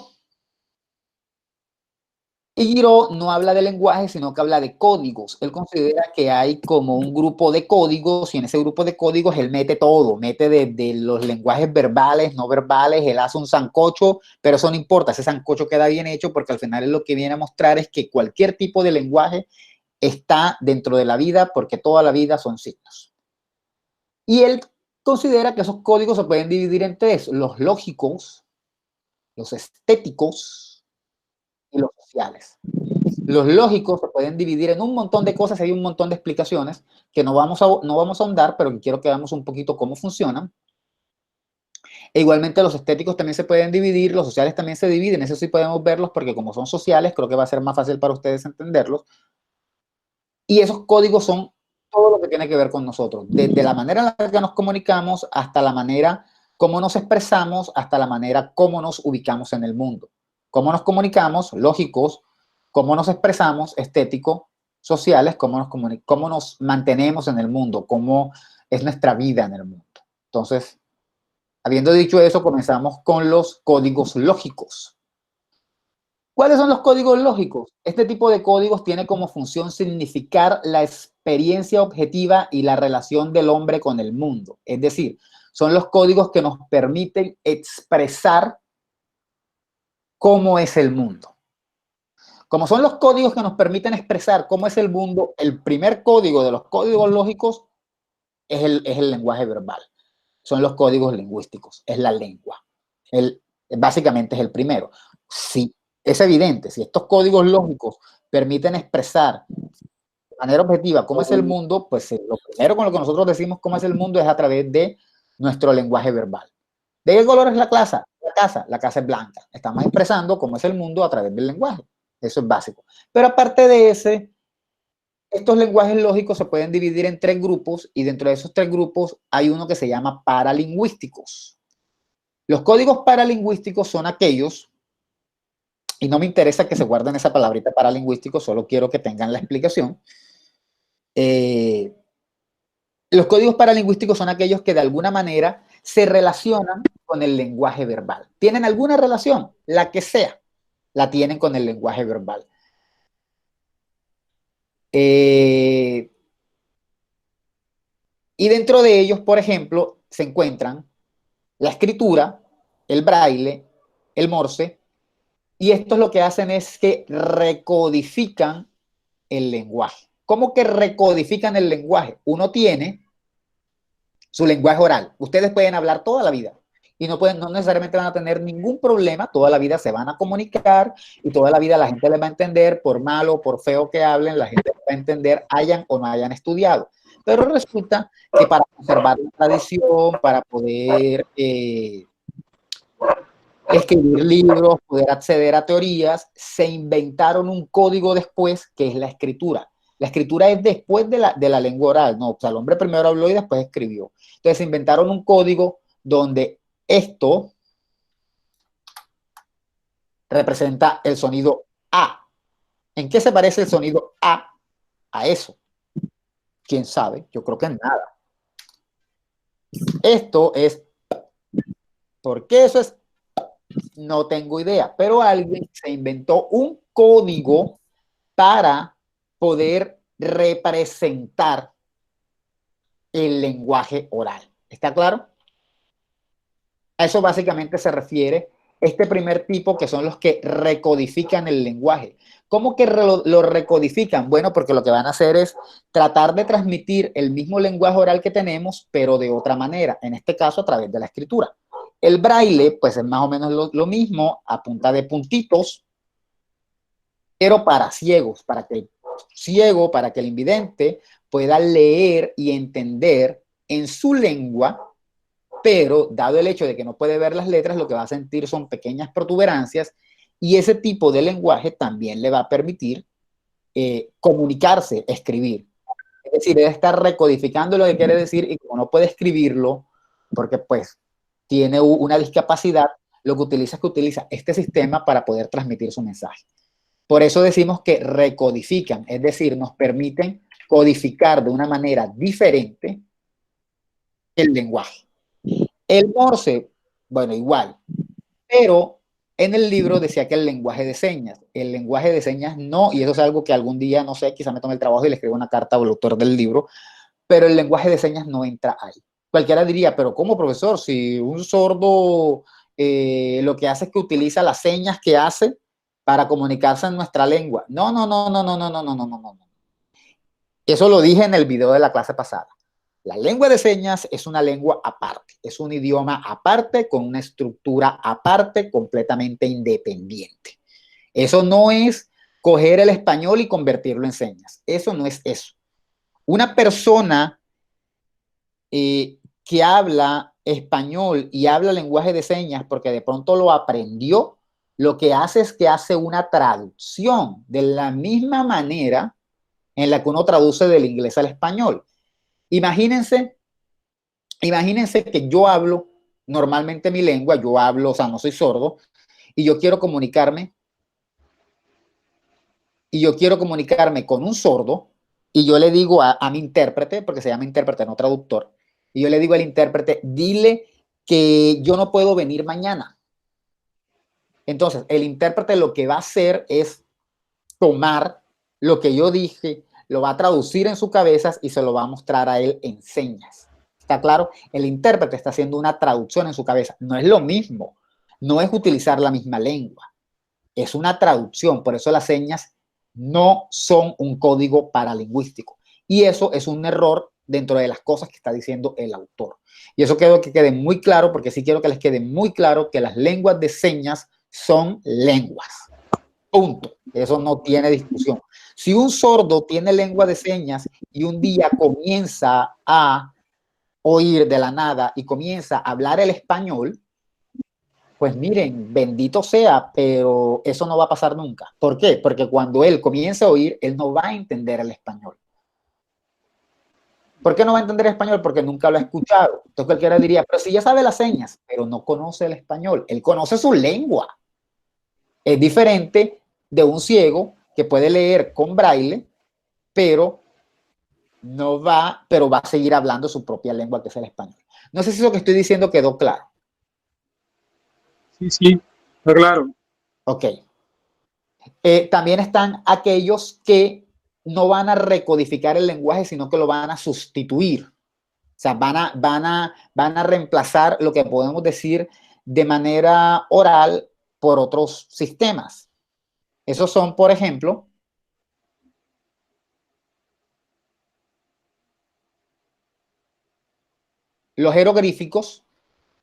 A: Y Guiraud no habla de lenguaje, sino que habla de códigos. Él considera que hay como un grupo de códigos y en ese grupo de códigos él mete todo, mete de los lenguajes verbales, no verbales, él hace un sancocho, pero eso no importa, ese sancocho queda bien hecho porque al final lo que viene a mostrar es que cualquier tipo de lenguaje está dentro de la vida porque toda la vida son signos. Y él considera que esos códigos se pueden dividir en 3, los lógicos, los estéticos y los sociales. Los lógicos se pueden dividir en un montón de cosas, hay un montón de explicaciones que no vamos a ahondar, pero que quiero que veamos un poquito cómo funcionan. E igualmente los estéticos también se pueden dividir, los sociales también se dividen, eso sí podemos verlos porque como son sociales, creo que va a ser más fácil para ustedes entenderlos. Y esos códigos son todo lo que tiene que ver con nosotros, desde la manera en la que nos comunicamos hasta la manera cómo nos expresamos, hasta la manera cómo nos ubicamos en el mundo. Cómo nos comunicamos, lógicos, cómo nos expresamos, estético, sociales, cómo nos mantenemos en el mundo, cómo es nuestra vida en el mundo. Entonces, habiendo dicho eso, comenzamos con los códigos lógicos. ¿Cuáles son los códigos lógicos? Este tipo de códigos tiene como función significar la experiencia objetiva y la relación del hombre con el mundo. Es decir, son los códigos que nos permiten expresar cómo es el mundo. Como son los códigos que nos permiten expresar cómo es el mundo, el primer código de los códigos lógicos es el lenguaje verbal. Son los códigos lingüísticos, es la lengua. Básicamente es el primero. Sí, es evidente, si estos códigos lógicos permiten expresar de manera objetiva cómo es el mundo, pues lo primero con lo que nosotros decimos cómo es el mundo es a través de nuestro lenguaje verbal. ¿De qué color es la casa? La casa es blanca. Estamos expresando cómo es el mundo a través del lenguaje. Eso es básico. Pero aparte de ese, estos lenguajes lógicos se pueden dividir en 3 grupos y dentro de esos 3 grupos hay uno que se llama paralingüísticos. Los códigos paralingüísticos son aquellos, y no me interesa que se guarden esa palabrita paralingüístico, solo quiero que tengan la explicación. Los códigos paralingüísticos son aquellos que de alguna manera se relacionan con el lenguaje verbal. ¿Tienen alguna relación? La que sea, la tienen con el lenguaje verbal. Y dentro de ellos, por ejemplo, se encuentran la escritura, el braille, el morse, y estos lo que hacen es que recodifican el lenguaje. ¿Cómo que recodifican el lenguaje? Uno tiene su lenguaje oral. Ustedes pueden hablar toda la vida y no necesariamente van a tener ningún problema, toda la vida se van a comunicar y toda la vida la gente les va a entender, por malo o por feo que hablen, la gente va a entender, hayan o no hayan estudiado. Pero resulta que para conservar la tradición, para poder escribir libros, poder acceder a teorías, se inventaron un código después, que es la escritura. La escritura es después de la lengua oral, no, o sea, el hombre primero habló y después escribió. Entonces inventaron un código donde esto representa el sonido A. ¿En qué se parece el sonido A eso? ¿Quién sabe? Yo creo que en nada. Esto es... ¿Por qué eso es? No tengo idea, pero alguien se inventó un código para poder representar el lenguaje oral. ¿Está claro? A eso básicamente se refiere este primer tipo, que son los que recodifican el lenguaje. ¿Cómo que lo recodifican? Bueno, porque lo que van a hacer es tratar de transmitir el mismo lenguaje oral que tenemos, pero de otra manera, en este caso a través de la escritura. El braille, pues es más o menos lo mismo, a punta de puntitos, pero para ciegos, para que el ciego, para que el invidente pueda leer y entender en su lengua, pero dado el hecho de que no puede ver las letras, lo que va a sentir son pequeñas protuberancias, y ese tipo de lenguaje también le va a permitir comunicarse, escribir. Es decir, debe estar recodificando lo que quiere decir, y como no puede escribirlo, porque pues tiene una discapacidad, lo que utiliza es que utiliza este sistema para poder transmitir su mensaje. Por eso decimos que recodifican, es decir, nos permiten codificar de una manera diferente el lenguaje. El Morse, bueno, igual, pero en el libro decía que el lenguaje de señas no, y eso es algo que algún día, no sé, quizá me tome el trabajo y le escribo una carta al autor del libro, pero el lenguaje de señas no entra ahí. Cualquiera diría, pero ¿cómo, profesor? Si un sordo lo que hace es que utiliza las señas que hace para comunicarse en nuestra lengua. No. Eso lo dije en el video de la clase pasada. La lengua de señas es una lengua aparte, es un idioma aparte, con una estructura aparte, completamente independiente. Eso no es coger el español y convertirlo en señas. Eso no es eso. Una persona que habla español y habla lenguaje de señas porque de pronto lo aprendió, lo que hace es que hace una traducción de la misma manera en la que uno traduce del inglés al español. Imagínense que yo hablo normalmente mi lengua, yo hablo, o sea, no soy sordo, y yo quiero comunicarme con un sordo, y yo le digo a mi intérprete, porque se llama intérprete, no traductor, y yo le digo al intérprete, dile que yo no puedo venir mañana. Entonces, el intérprete lo que va a hacer es tomar lo que yo dije, lo va a traducir en su cabeza y se lo va a mostrar a él en señas. ¿Está claro? El intérprete está haciendo una traducción en su cabeza. No es lo mismo. No es utilizar la misma lengua. Es una traducción. Por eso las señas no son un código paralingüístico. Y eso es un error dentro de las cosas que está diciendo el autor. Y eso quiero que quede muy claro, porque sí quiero que les quede muy claro que las lenguas de señas son lenguas. Punto. Eso no tiene discusión. Si un sordo tiene lengua de señas y un día comienza a oír de la nada y comienza a hablar el español, pues miren, bendito sea, pero eso no va a pasar nunca. ¿Por qué? Porque cuando él comience a oír, él no va a entender el español. ¿Por qué no va a entender español? Porque nunca lo ha escuchado. Entonces cualquiera diría, pero si ya sabe las señas, pero no conoce el español. Él conoce su lengua. Es diferente de un ciego que puede leer con braille, pero va a seguir hablando su propia lengua, que es el español. No sé si eso que estoy diciendo quedó claro.
E: Sí, sí, está claro.
A: Ok. También están aquellos que no van a recodificar el lenguaje, sino que lo van a sustituir. O sea, van a reemplazar lo que podemos decir de manera oral por otros sistemas. Esos son, por ejemplo, los jeroglíficos,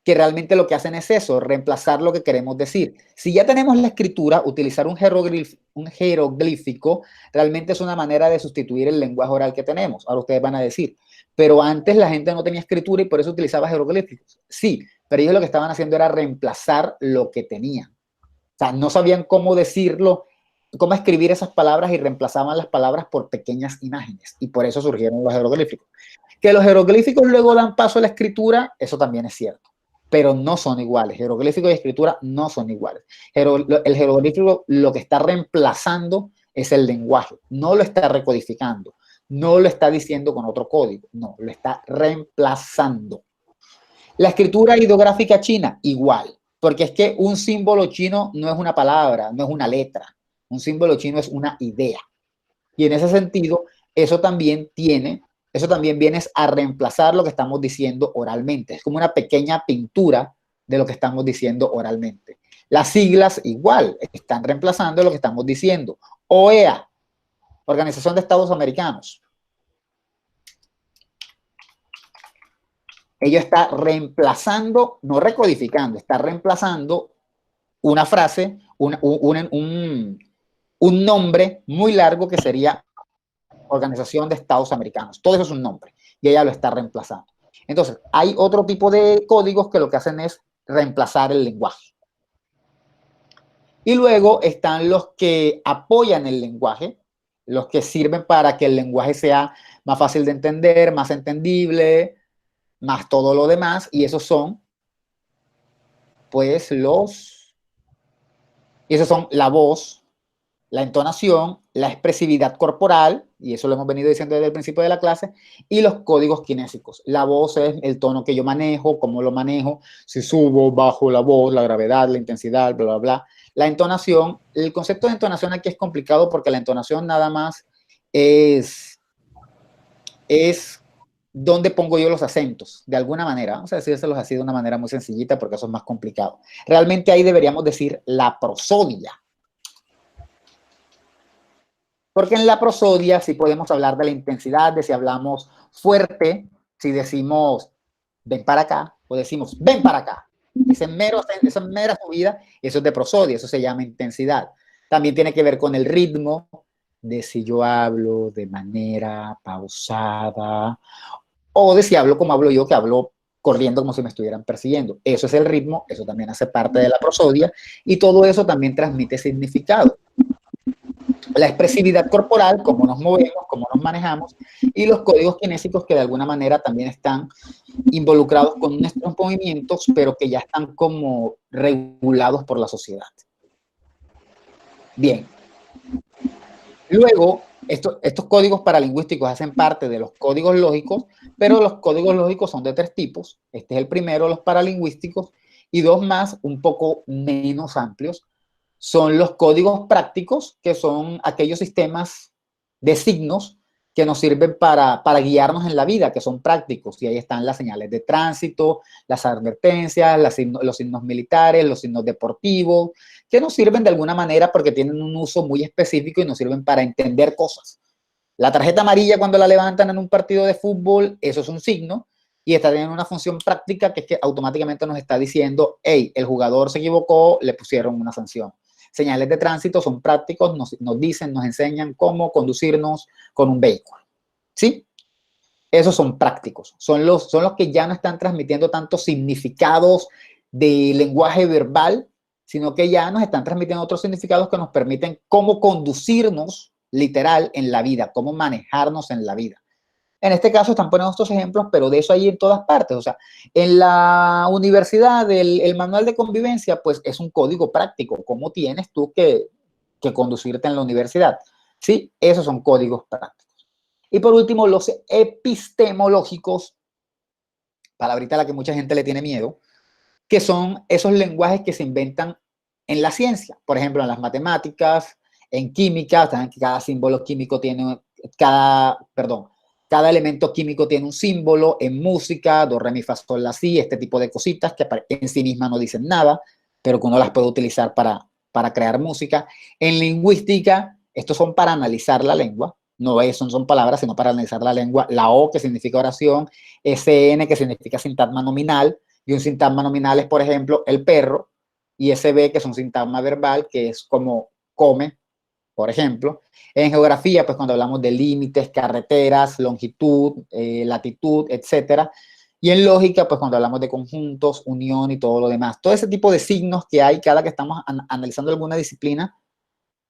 A: que realmente lo que hacen es eso, reemplazar lo que queremos decir. Si ya tenemos la escritura, utilizar un jeroglífico realmente es una manera de sustituir el lenguaje oral que tenemos. Ahora ustedes van a decir, pero antes la gente no tenía escritura y por eso utilizaba jeroglíficos. Sí, pero ellos lo que estaban haciendo era reemplazar lo que tenían. O sea, no sabían cómo decirlo, cómo escribir esas palabras y reemplazaban las palabras por pequeñas imágenes. Y por eso surgieron los jeroglíficos. Que los jeroglíficos luego dan paso a la escritura, eso también es cierto, pero no son iguales. Jeroglífico y escritura no son iguales. El jeroglífico lo que está reemplazando es el lenguaje, no lo está recodificando, no lo está diciendo con otro código, no, lo está reemplazando. La escritura ideográfica china, igual, porque es que un símbolo chino no es una palabra, no es una letra, un símbolo chino es una idea. Y en ese sentido, eso también viene a reemplazar lo que estamos diciendo oralmente. Es como una pequeña pintura de lo que estamos diciendo oralmente. Las siglas igual, están reemplazando lo que estamos diciendo. OEA, Organización de Estados Americanos. Ello está reemplazando, no recodificando, está reemplazando una frase, un nombre muy largo que sería Organización de Estados Americanos. Todo eso es un nombre y ella lo está reemplazando. Entonces, hay otro tipo de códigos que lo que hacen es reemplazar el lenguaje. Y luego están los que apoyan el lenguaje, los que sirven para que el lenguaje sea más fácil de entender, más entendible, más todo lo demás, y esos son, pues, esos son la voz, la entonación, la expresividad corporal, y eso lo hemos venido diciendo desde el principio de la clase, y los códigos kinésicos. La voz es el tono que yo manejo, cómo lo manejo, si subo, bajo la voz, la gravedad, la intensidad, bla, bla, bla. La entonación, el concepto de entonación aquí es complicado porque la entonación nada más es dónde pongo yo los acentos, de alguna manera. Vamos a decírselos así de una manera muy sencillita porque eso es más complicado. Realmente ahí deberíamos decir la prosodia. Porque en la prosodia sí podemos hablar de la intensidad, de si hablamos fuerte, si decimos ven para acá, o decimos ven para acá. Esa mera subida, eso es de prosodia, eso se llama intensidad. También tiene que ver con el ritmo, de si yo hablo de manera pausada, o de si hablo como hablo yo, que hablo corriendo como si me estuvieran persiguiendo. Eso es el ritmo, eso también hace parte de la prosodia, y todo eso también transmite significado. La expresividad corporal, cómo nos movemos, cómo nos manejamos, y los códigos kinésicos que de alguna manera también están involucrados con nuestros movimientos, pero que ya están como regulados por la sociedad. Bien. Luego, estos códigos paralingüísticos hacen parte de los códigos lógicos, pero los códigos lógicos son de 3 tipos. Este es el primero, los paralingüísticos, y 2 más, un poco menos amplios, son los códigos prácticos, que son aquellos sistemas de signos que nos sirven para guiarnos en la vida, que son prácticos. Y ahí están las señales de tránsito, las advertencias, los signos militares, los signos deportivos, que nos sirven de alguna manera porque tienen un uso muy específico y nos sirven para entender cosas. La tarjeta amarilla cuando la levantan en un partido de fútbol, eso es un signo, y está teniendo una función práctica que es que automáticamente nos está diciendo, hey, el jugador se equivocó, le pusieron una sanción. Señales de tránsito son prácticos, nos dicen, nos enseñan cómo conducirnos con un vehículo. ¿Sí? Esos son prácticos, son los que ya no están transmitiendo tantos significados de lenguaje verbal, sino que ya nos están transmitiendo otros significados que nos permiten cómo conducirnos literal en la vida, cómo manejarnos en la vida. En este caso están poniendo estos ejemplos, pero de eso hay en todas partes. O sea, en la universidad, el manual de convivencia, pues es un código práctico. ¿Cómo tienes tú que conducirte en la universidad? Sí, esos son códigos prácticos. Y por último, los epistemológicos, palabrita a la que mucha gente le tiene miedo, que son esos lenguajes que se inventan en la ciencia. Por ejemplo, en las matemáticas, en química, saben que cada símbolo químico tiene, cada elemento químico tiene un símbolo. En música, do, re, mi, fa, sol, la, si, este tipo de cositas que en sí mismas no dicen nada, pero que uno las puede utilizar para crear música. En lingüística, estos son para analizar la lengua, no son palabras, sino para analizar la lengua. La O, que significa oración, SN, que significa sintagma nominal, y un sintagma nominal es, por ejemplo, el perro, y SB, que es un sintagma verbal, que es como come, por ejemplo. En geografía, pues cuando hablamos de límites, carreteras, longitud, latitud, etcétera. Y en lógica, pues cuando hablamos de conjuntos, unión y todo lo demás. Todo ese tipo de signos que hay cada que estamos analizando alguna disciplina,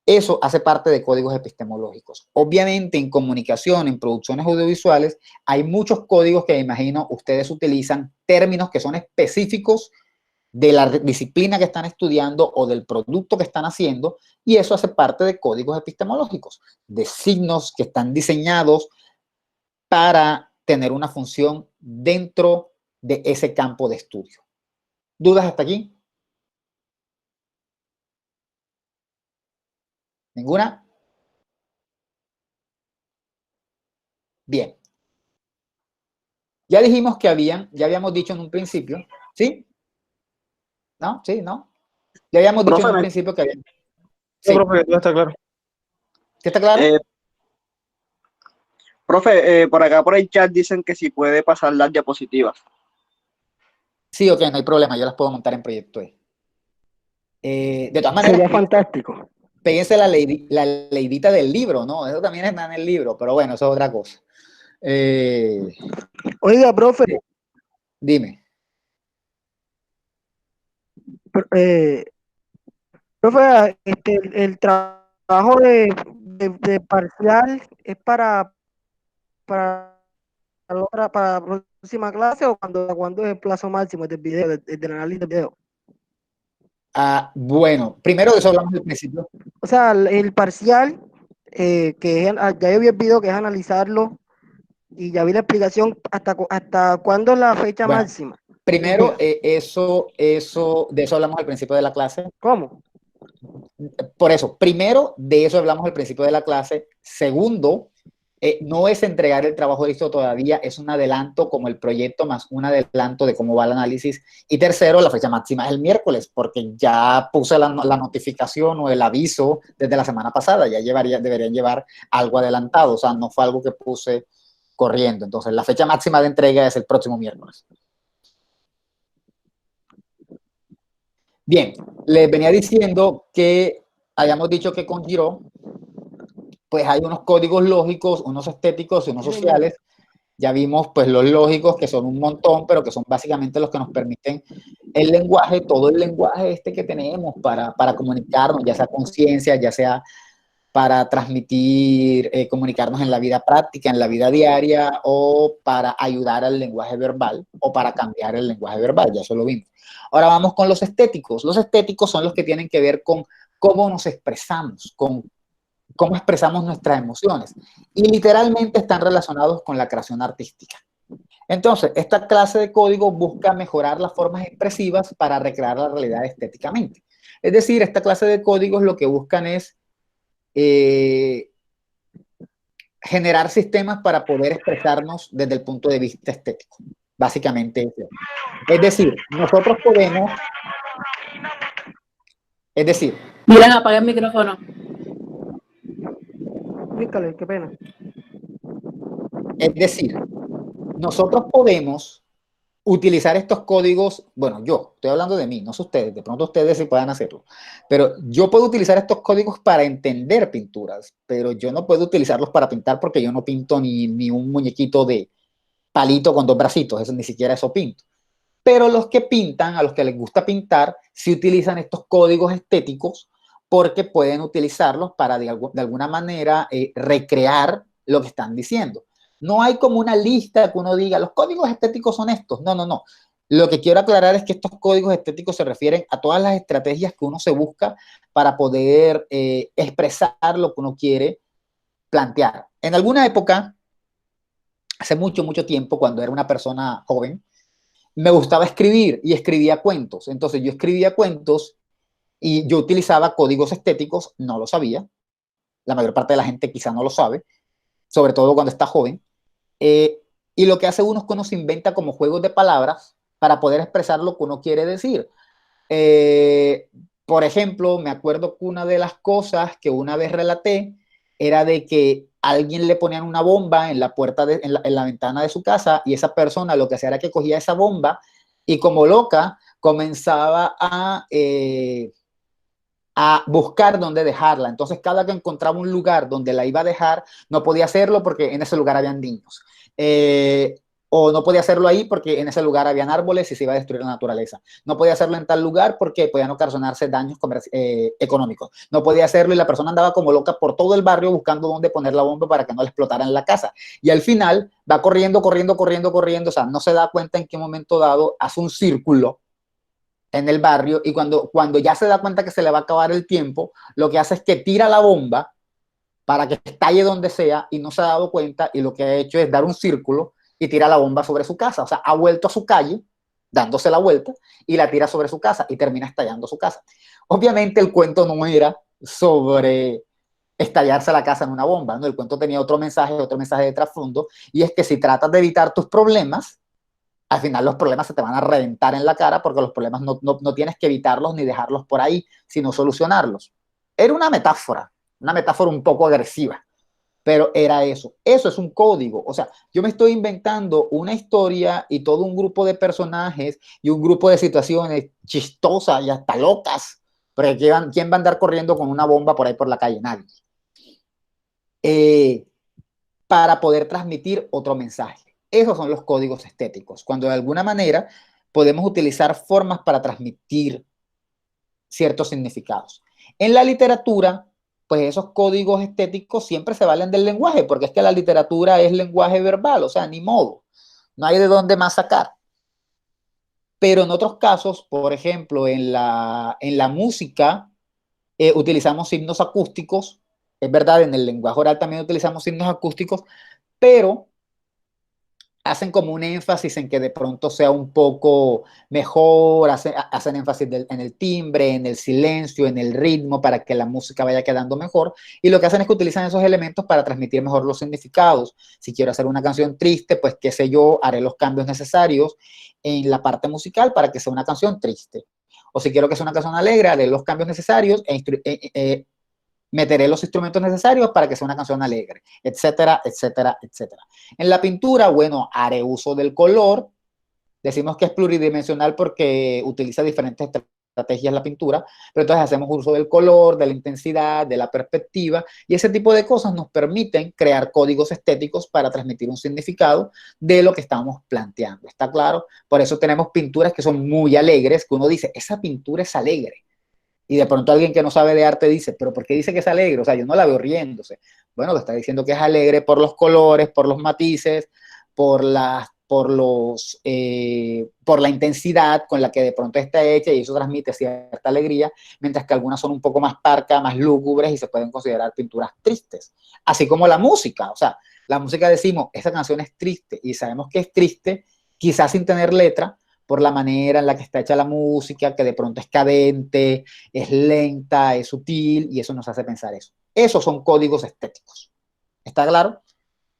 A: eso hace parte de códigos epistemológicos. Obviamente, en comunicación, en producciones audiovisuales, hay muchos códigos que me imagino ustedes utilizan, términos que son específicos de la disciplina que están estudiando o del producto que están haciendo, y eso hace parte de códigos epistemológicos, de signos que están diseñados para tener una función dentro de ese campo de estudio. ¿Dudas hasta aquí? ¿Ninguna? Bien. Ya dijimos que ya habíamos dicho en un principio, ¿sí? ¿No? ¿Sí? ¿No? Ya habíamos dicho en un principio que había...
C: Sí,
A: Sí.
C: profe, ya está claro.
A: ¿Sí está claro?
F: Profe, por acá por el chat dicen que si puede pasar las diapositivas.
A: Sí, ok, no hay problema, yo las puedo montar en Proyecto E. De todas
D: Sería
A: maneras,
D: fantástico.
A: péguense la leidita del libro, ¿no? Eso también está en el libro, pero bueno, eso es otra cosa.
D: Oiga, profe,
A: Dime.
D: eh, profe, el trabajo de parcial es para para la próxima clase o cuando es el plazo máximo del video, del análisis del video.
A: Bueno, primero de eso hablamos al principio.
D: O sea, el parcial, ya yo vi el video que es analizarlo y ya vi la explicación hasta cuándo es la fecha
A: Bueno,
D: máxima.
A: primero, de eso hablamos al principio de la clase.
D: ¿Cómo?
A: Por eso, primero, de eso hablamos al principio de la clase. Segundo, no es entregar el trabajo listo todavía, es un adelanto como el proyecto más un adelanto de cómo va el análisis. Y tercero, la fecha máxima es el miércoles, porque ya puse la notificación o el aviso desde la semana pasada, ya deberían llevar algo adelantado, o sea, no fue algo que puse corriendo. Entonces, la fecha máxima de entrega es el próximo miércoles. Bien, les venía diciendo que habíamos dicho que con Giro pues hay unos códigos lógicos, unos estéticos y unos sociales. Ya vimos pues los lógicos, que son un montón, pero que son básicamente los que nos permiten el lenguaje, todo el lenguaje que tenemos para comunicarnos, ya sea conciencia, ya sea para transmitir, comunicarnos en la vida práctica, en la vida diaria, o para ayudar al lenguaje verbal, o para cambiar el lenguaje verbal, ya eso lo vimos. Ahora vamos con los estéticos. Los estéticos son los que tienen que ver con cómo nos expresamos, con cómo expresamos nuestras emociones, y literalmente están relacionados con la creación artística. Entonces, esta clase de código busca mejorar las formas expresivas para recrear la realidad estéticamente. Es decir, esta clase de códigos lo que buscan es generar sistemas para poder expresarnos desde el punto de vista estético. Básicamente eso. Es decir, nosotros podemos... Es decir...
G: Miren, apaga el micrófono.
D: Pícale, qué pena.
A: Es decir, nosotros podemos utilizar estos códigos, bueno, yo estoy hablando de mí, no sé ustedes, de pronto ustedes sí puedan hacerlo, pero yo puedo utilizar estos códigos para entender pinturas, pero yo no puedo utilizarlos para pintar porque yo no pinto ni un muñequito de palito con dos bracitos, eso, ni siquiera eso pinto. Pero los que pintan, a los que les gusta pintar, sí utilizan estos códigos estéticos porque pueden utilizarlos para de alguna manera recrear lo que están diciendo. No hay como una lista que uno diga, los códigos estéticos son estos. No, no, no. Lo que quiero aclarar es que estos códigos estéticos se refieren a todas las estrategias que uno se busca para poder expresar lo que uno quiere plantear. En alguna época, hace mucho, mucho tiempo, cuando era una persona joven, me gustaba escribir y escribía cuentos. Entonces yo escribía cuentos y yo utilizaba códigos estéticos, no lo sabía. La mayor parte de la gente quizá no lo sabe, sobre todo cuando está joven. Y lo que hace uno es que uno se inventa como juegos de palabras para poder expresar lo que uno quiere decir. Por ejemplo, me acuerdo que una de las cosas que una vez relaté era de que a alguien le ponían una bomba en la puerta, en la ventana de su casa, y esa persona lo que hacía era que cogía esa bomba y como loca comenzaba a buscar dónde dejarla. Entonces, cada que encontraba un lugar donde la iba a dejar, no podía hacerlo porque en ese lugar habían niños. O no podía hacerlo ahí porque en ese lugar habían árboles y se iba a destruir la naturaleza. No podía hacerlo en tal lugar porque podían ocasionarse daños económicos. No podía hacerlo y la persona andaba como loca por todo el barrio buscando dónde poner la bomba para que no le explotara en la casa. Y al final va corriendo, corriendo, corriendo, corriendo, o sea, no se da cuenta en qué momento dado hace un círculo en el barrio y cuando ya se da cuenta que se le va a acabar el tiempo, lo que hace es que tira la bomba para que estalle donde sea y no se ha dado cuenta y lo que ha hecho es dar un círculo y tira la bomba sobre su casa. O sea, ha vuelto a su calle dándose la vuelta y la tira sobre su casa y termina estallando su casa. Obviamente el cuento no era sobre estallarse la casa en una bomba, ¿no? El cuento tenía otro mensaje de trasfondo y es que si tratas de evitar tus problemas, al final los problemas se te van a reventar en la cara porque los problemas no tienes que evitarlos ni dejarlos por ahí, sino solucionarlos. Era una metáfora un poco agresiva, pero era eso. Eso es un código. O sea, yo me estoy inventando una historia y todo un grupo de personajes y un grupo de situaciones chistosas y hasta locas, pero ¿quién va a andar corriendo con una bomba por ahí por la calle? Nadie. Para poder transmitir otro mensaje. Esos son los códigos estéticos, cuando de alguna manera podemos utilizar formas para transmitir ciertos significados. En la literatura, pues esos códigos estéticos siempre se valen del lenguaje, porque es que la literatura es lenguaje verbal, o sea, ni modo, no hay de dónde más sacar. Pero en otros casos, por ejemplo, en la música, utilizamos signos acústicos, es verdad, en el lenguaje oral también utilizamos signos acústicos, pero hacen como un énfasis en que de pronto sea un poco mejor, hacen énfasis en el timbre, en el silencio, en el ritmo, para que la música vaya quedando mejor. Y lo que hacen es que utilizan esos elementos para transmitir mejor los significados. Si quiero hacer una canción triste, pues qué sé yo, haré los cambios necesarios en la parte musical para que sea una canción triste. O si quiero que sea una canción alegre, haré los cambios necesarios meteré los instrumentos necesarios para que sea una canción alegre, etcétera, etcétera, etcétera. En la pintura, bueno, haré uso del color. Decimos que es pluridimensional porque utiliza diferentes estrategias la pintura, pero entonces hacemos uso del color, de la intensidad, de la perspectiva, y ese tipo de cosas nos permiten crear códigos estéticos para transmitir un significado de lo que estamos planteando. ¿Está claro? Por eso tenemos pinturas que son muy alegres, que uno dice, esa pintura es alegre. Y de pronto alguien que no sabe de arte dice, pero ¿por qué dice que es alegre? O sea, yo no la veo riéndose. Bueno, lo está diciendo que es alegre por los colores, por los matices, por la intensidad con la que de pronto está hecha y eso transmite cierta alegría, mientras que algunas son un poco más parcas, más lúgubres y se pueden considerar pinturas tristes. Así como la música, o sea, la música decimos, esa canción es triste y sabemos que es triste, quizás sin tener letra, por la manera en la que está hecha la música, que de pronto es cadente, es lenta, es sutil, y eso nos hace pensar eso. Esos son códigos estéticos. ¿Está claro?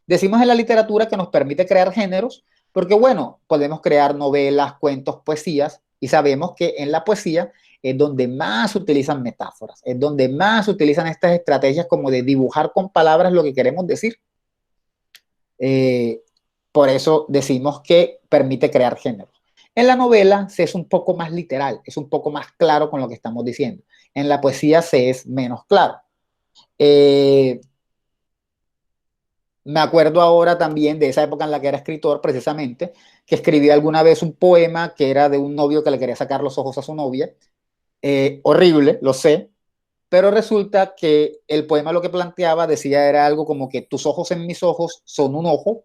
A: Decimos en la literatura que nos permite crear géneros, porque bueno, podemos crear novelas, cuentos, poesías, y sabemos que en la poesía es donde más se utilizan metáforas, es donde más se utilizan estas estrategias como de dibujar con palabras lo que queremos decir. Por eso decimos que permite crear géneros. En la novela se es un poco más literal, es un poco más claro con lo que estamos diciendo. En la poesía se es menos claro. Me acuerdo ahora también de esa época en la que era escritor, precisamente, que escribí alguna vez un poema que era de un novio que le quería sacar los ojos a su novia. Horrible, lo sé, Pero resulta que el poema lo que planteaba, decía, era algo como que tus ojos en mis ojos son un ojo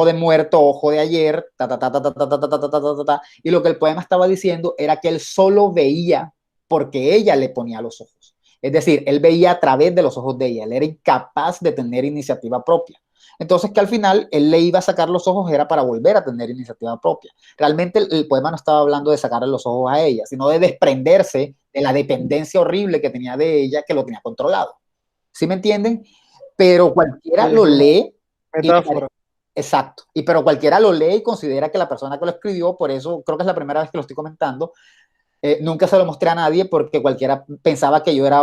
A: de muerto, ojo de ayer, ta, ta, ta, ta, ta, ta, ta, ta, ta, ta, ta, ta. Y lo que el poema estaba diciendo era que él solo veía porque ella le ponía los ojos. Es decir, él veía a través de los ojos de ella, él era incapaz de tener iniciativa propia. Entonces que al final él le iba a sacar los ojos era para volver a tener iniciativa propia. Realmente el poema no estaba hablando de sacarle los ojos a ella, sino de desprenderse de la dependencia horrible que tenía de ella, que lo tenía controlado. ¿Sí me entienden? Pero cualquiera lo lee.
C: Metáfora.
A: Exacto. Pero cualquiera lo lee y considera que la persona que lo escribió, por eso creo que es la primera vez que lo estoy comentando, nunca se lo mostré a nadie porque cualquiera pensaba que yo era,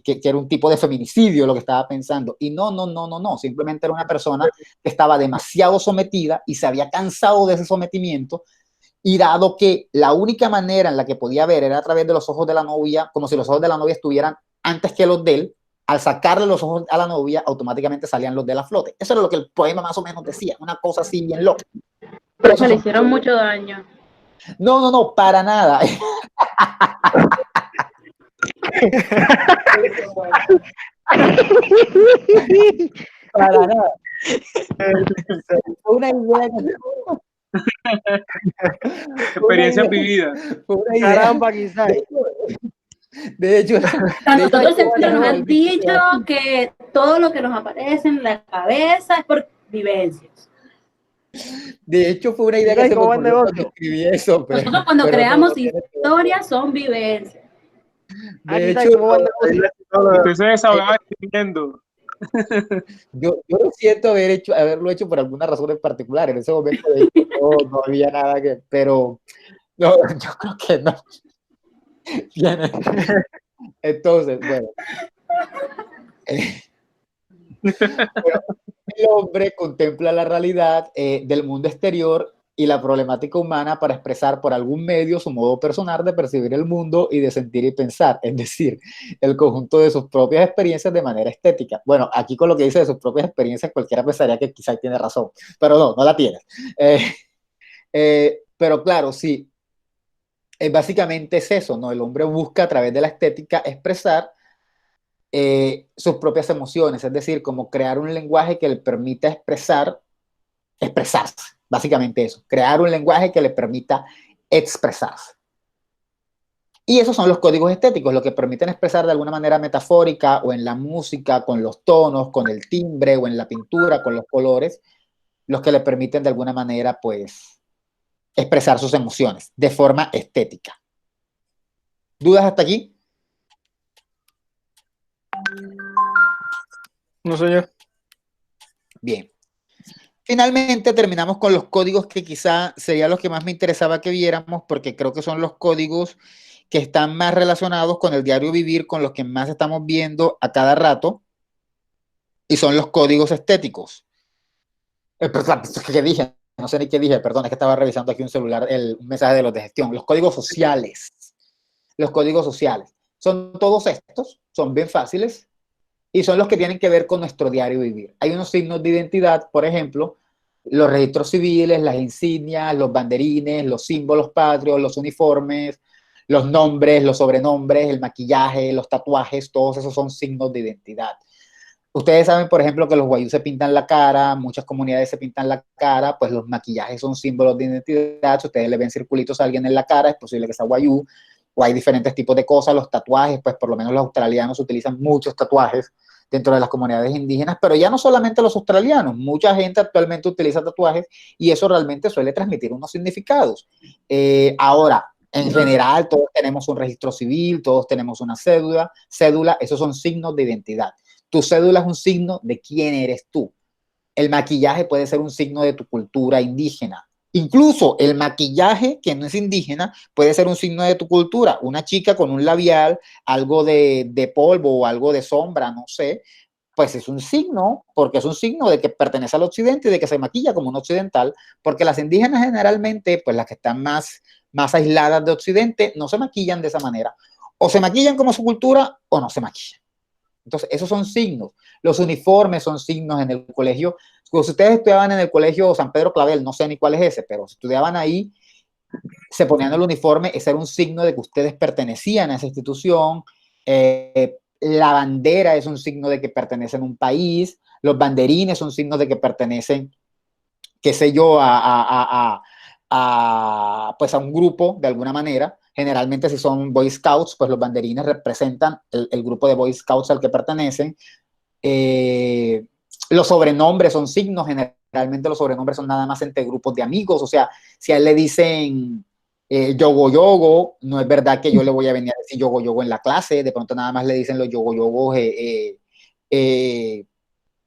A: que era un tipo de feminicidio lo que estaba pensando. Y no. Simplemente era una persona que estaba demasiado sometida y se había cansado de ese sometimiento. Y dado que la única manera en la que podía ver era a través de los ojos de la novia, como si los ojos de la novia estuvieran antes que los de él, al sacarle los ojos a la novia, automáticamente salían los de la flote. Eso era lo que el poema más o menos decía, una cosa así bien loca.
G: Pero eso le hicieron mucho daño.
A: No, para nada. Para nada. Fue una idea
E: Experiencias vividas.
D: Caramba, quizás.
A: De hecho,
G: A nosotros siempre nos han dicho que todo lo que nos aparece en la cabeza es por vivencias.
A: De hecho, fue una idea que se me ocurrió cuando escribí eso.
G: Nosotros cuando creamos historias son vivencias.
A: De hecho,
E: Usted se desahogaba escribiendo.
A: yo lo siento haberlo hecho por alguna razón en particular. En ese momento de hecho, no había nada que... Pero no, yo creo que no. Bien. Entonces, bueno. El hombre contempla la realidad del mundo exterior y la problemática humana para expresar por algún medio su modo personal de percibir el mundo y de sentir y pensar, es decir, el conjunto de sus propias experiencias de manera estética. Bueno, aquí con lo que dice de sus propias experiencias, cualquiera pensaría que quizás tiene razón, pero no la tiene. Pero claro, sí, básicamente es eso, ¿no? El hombre busca a través de la estética expresar sus propias emociones, es decir, como crear un lenguaje que le permita expresarse, básicamente eso, crear un lenguaje que le permita expresarse. Y esos son los códigos estéticos, lo que permiten expresar de alguna manera metafórica o en la música, con los tonos, con el timbre o en la pintura, con los colores, los que le permiten de alguna manera, pues, expresar sus emociones de forma estética. ¿Dudas hasta aquí?
C: No, señor.
A: Bien. Finalmente terminamos con los códigos que quizá serían los que más me interesaba que viéramos, porque creo que son los códigos que están más relacionados con el diario vivir, con los que más estamos viendo a cada rato, y son los códigos estéticos. ¿Qué dije? No sé ni qué dije, perdón, es que estaba revisando aquí un celular, un mensaje de los de gestión. Los códigos sociales. Los códigos sociales. Son todos estos, son bien fáciles, y son los que tienen que ver con nuestro diario vivir. Hay unos signos de identidad, por ejemplo, los registros civiles, las insignias, los banderines, los símbolos patrios, los uniformes, los nombres, los sobrenombres, el maquillaje, los tatuajes, todos esos son signos de identidad. Ustedes saben, por ejemplo, que los guayús se pintan la cara, muchas comunidades se pintan la cara, pues los maquillajes son símbolos de identidad. Si ustedes le ven circulitos a alguien en la cara, es posible que sea guayú, o hay diferentes tipos de cosas. Los tatuajes, pues por lo menos los australianos utilizan muchos tatuajes dentro de las comunidades indígenas, pero ya no solamente los australianos, mucha gente actualmente utiliza tatuajes y eso realmente suele transmitir unos significados. Ahora, en general, todos tenemos un registro civil, todos tenemos una cédula, esos son signos de identidad. Tu cédula es un signo de quién eres tú. El maquillaje puede ser un signo de tu cultura indígena. Incluso el maquillaje que no es indígena puede ser un signo de tu cultura. Una chica con un labial, algo de polvo o algo de sombra, no sé, pues es un signo, porque es un signo de que pertenece al occidente y de que se maquilla como un occidental, porque las indígenas generalmente, pues las que están más aisladas de occidente, no se maquillan de esa manera. O se maquillan como su cultura o no se maquillan. Entonces, esos son signos. Los uniformes son signos en el colegio. Si ustedes estudiaban en el colegio San Pedro Clavel, no sé ni cuál es ese, pero si estudiaban ahí, se ponían el uniforme, ese era un signo de que ustedes pertenecían a esa institución. La bandera es un signo de que pertenecen a un país, los banderines son signos de que pertenecen, qué sé yo, pues a un grupo de alguna manera. Generalmente si son Boy Scouts, pues los banderines representan el grupo de Boy Scouts al que pertenecen. Los sobrenombres son signos, generalmente los sobrenombres son nada más entre grupos de amigos, o sea, si a él le dicen yogo yogo, no es verdad que yo le voy a venir a decir yogo yogo en la clase, de pronto nada más le dicen los yogo yogos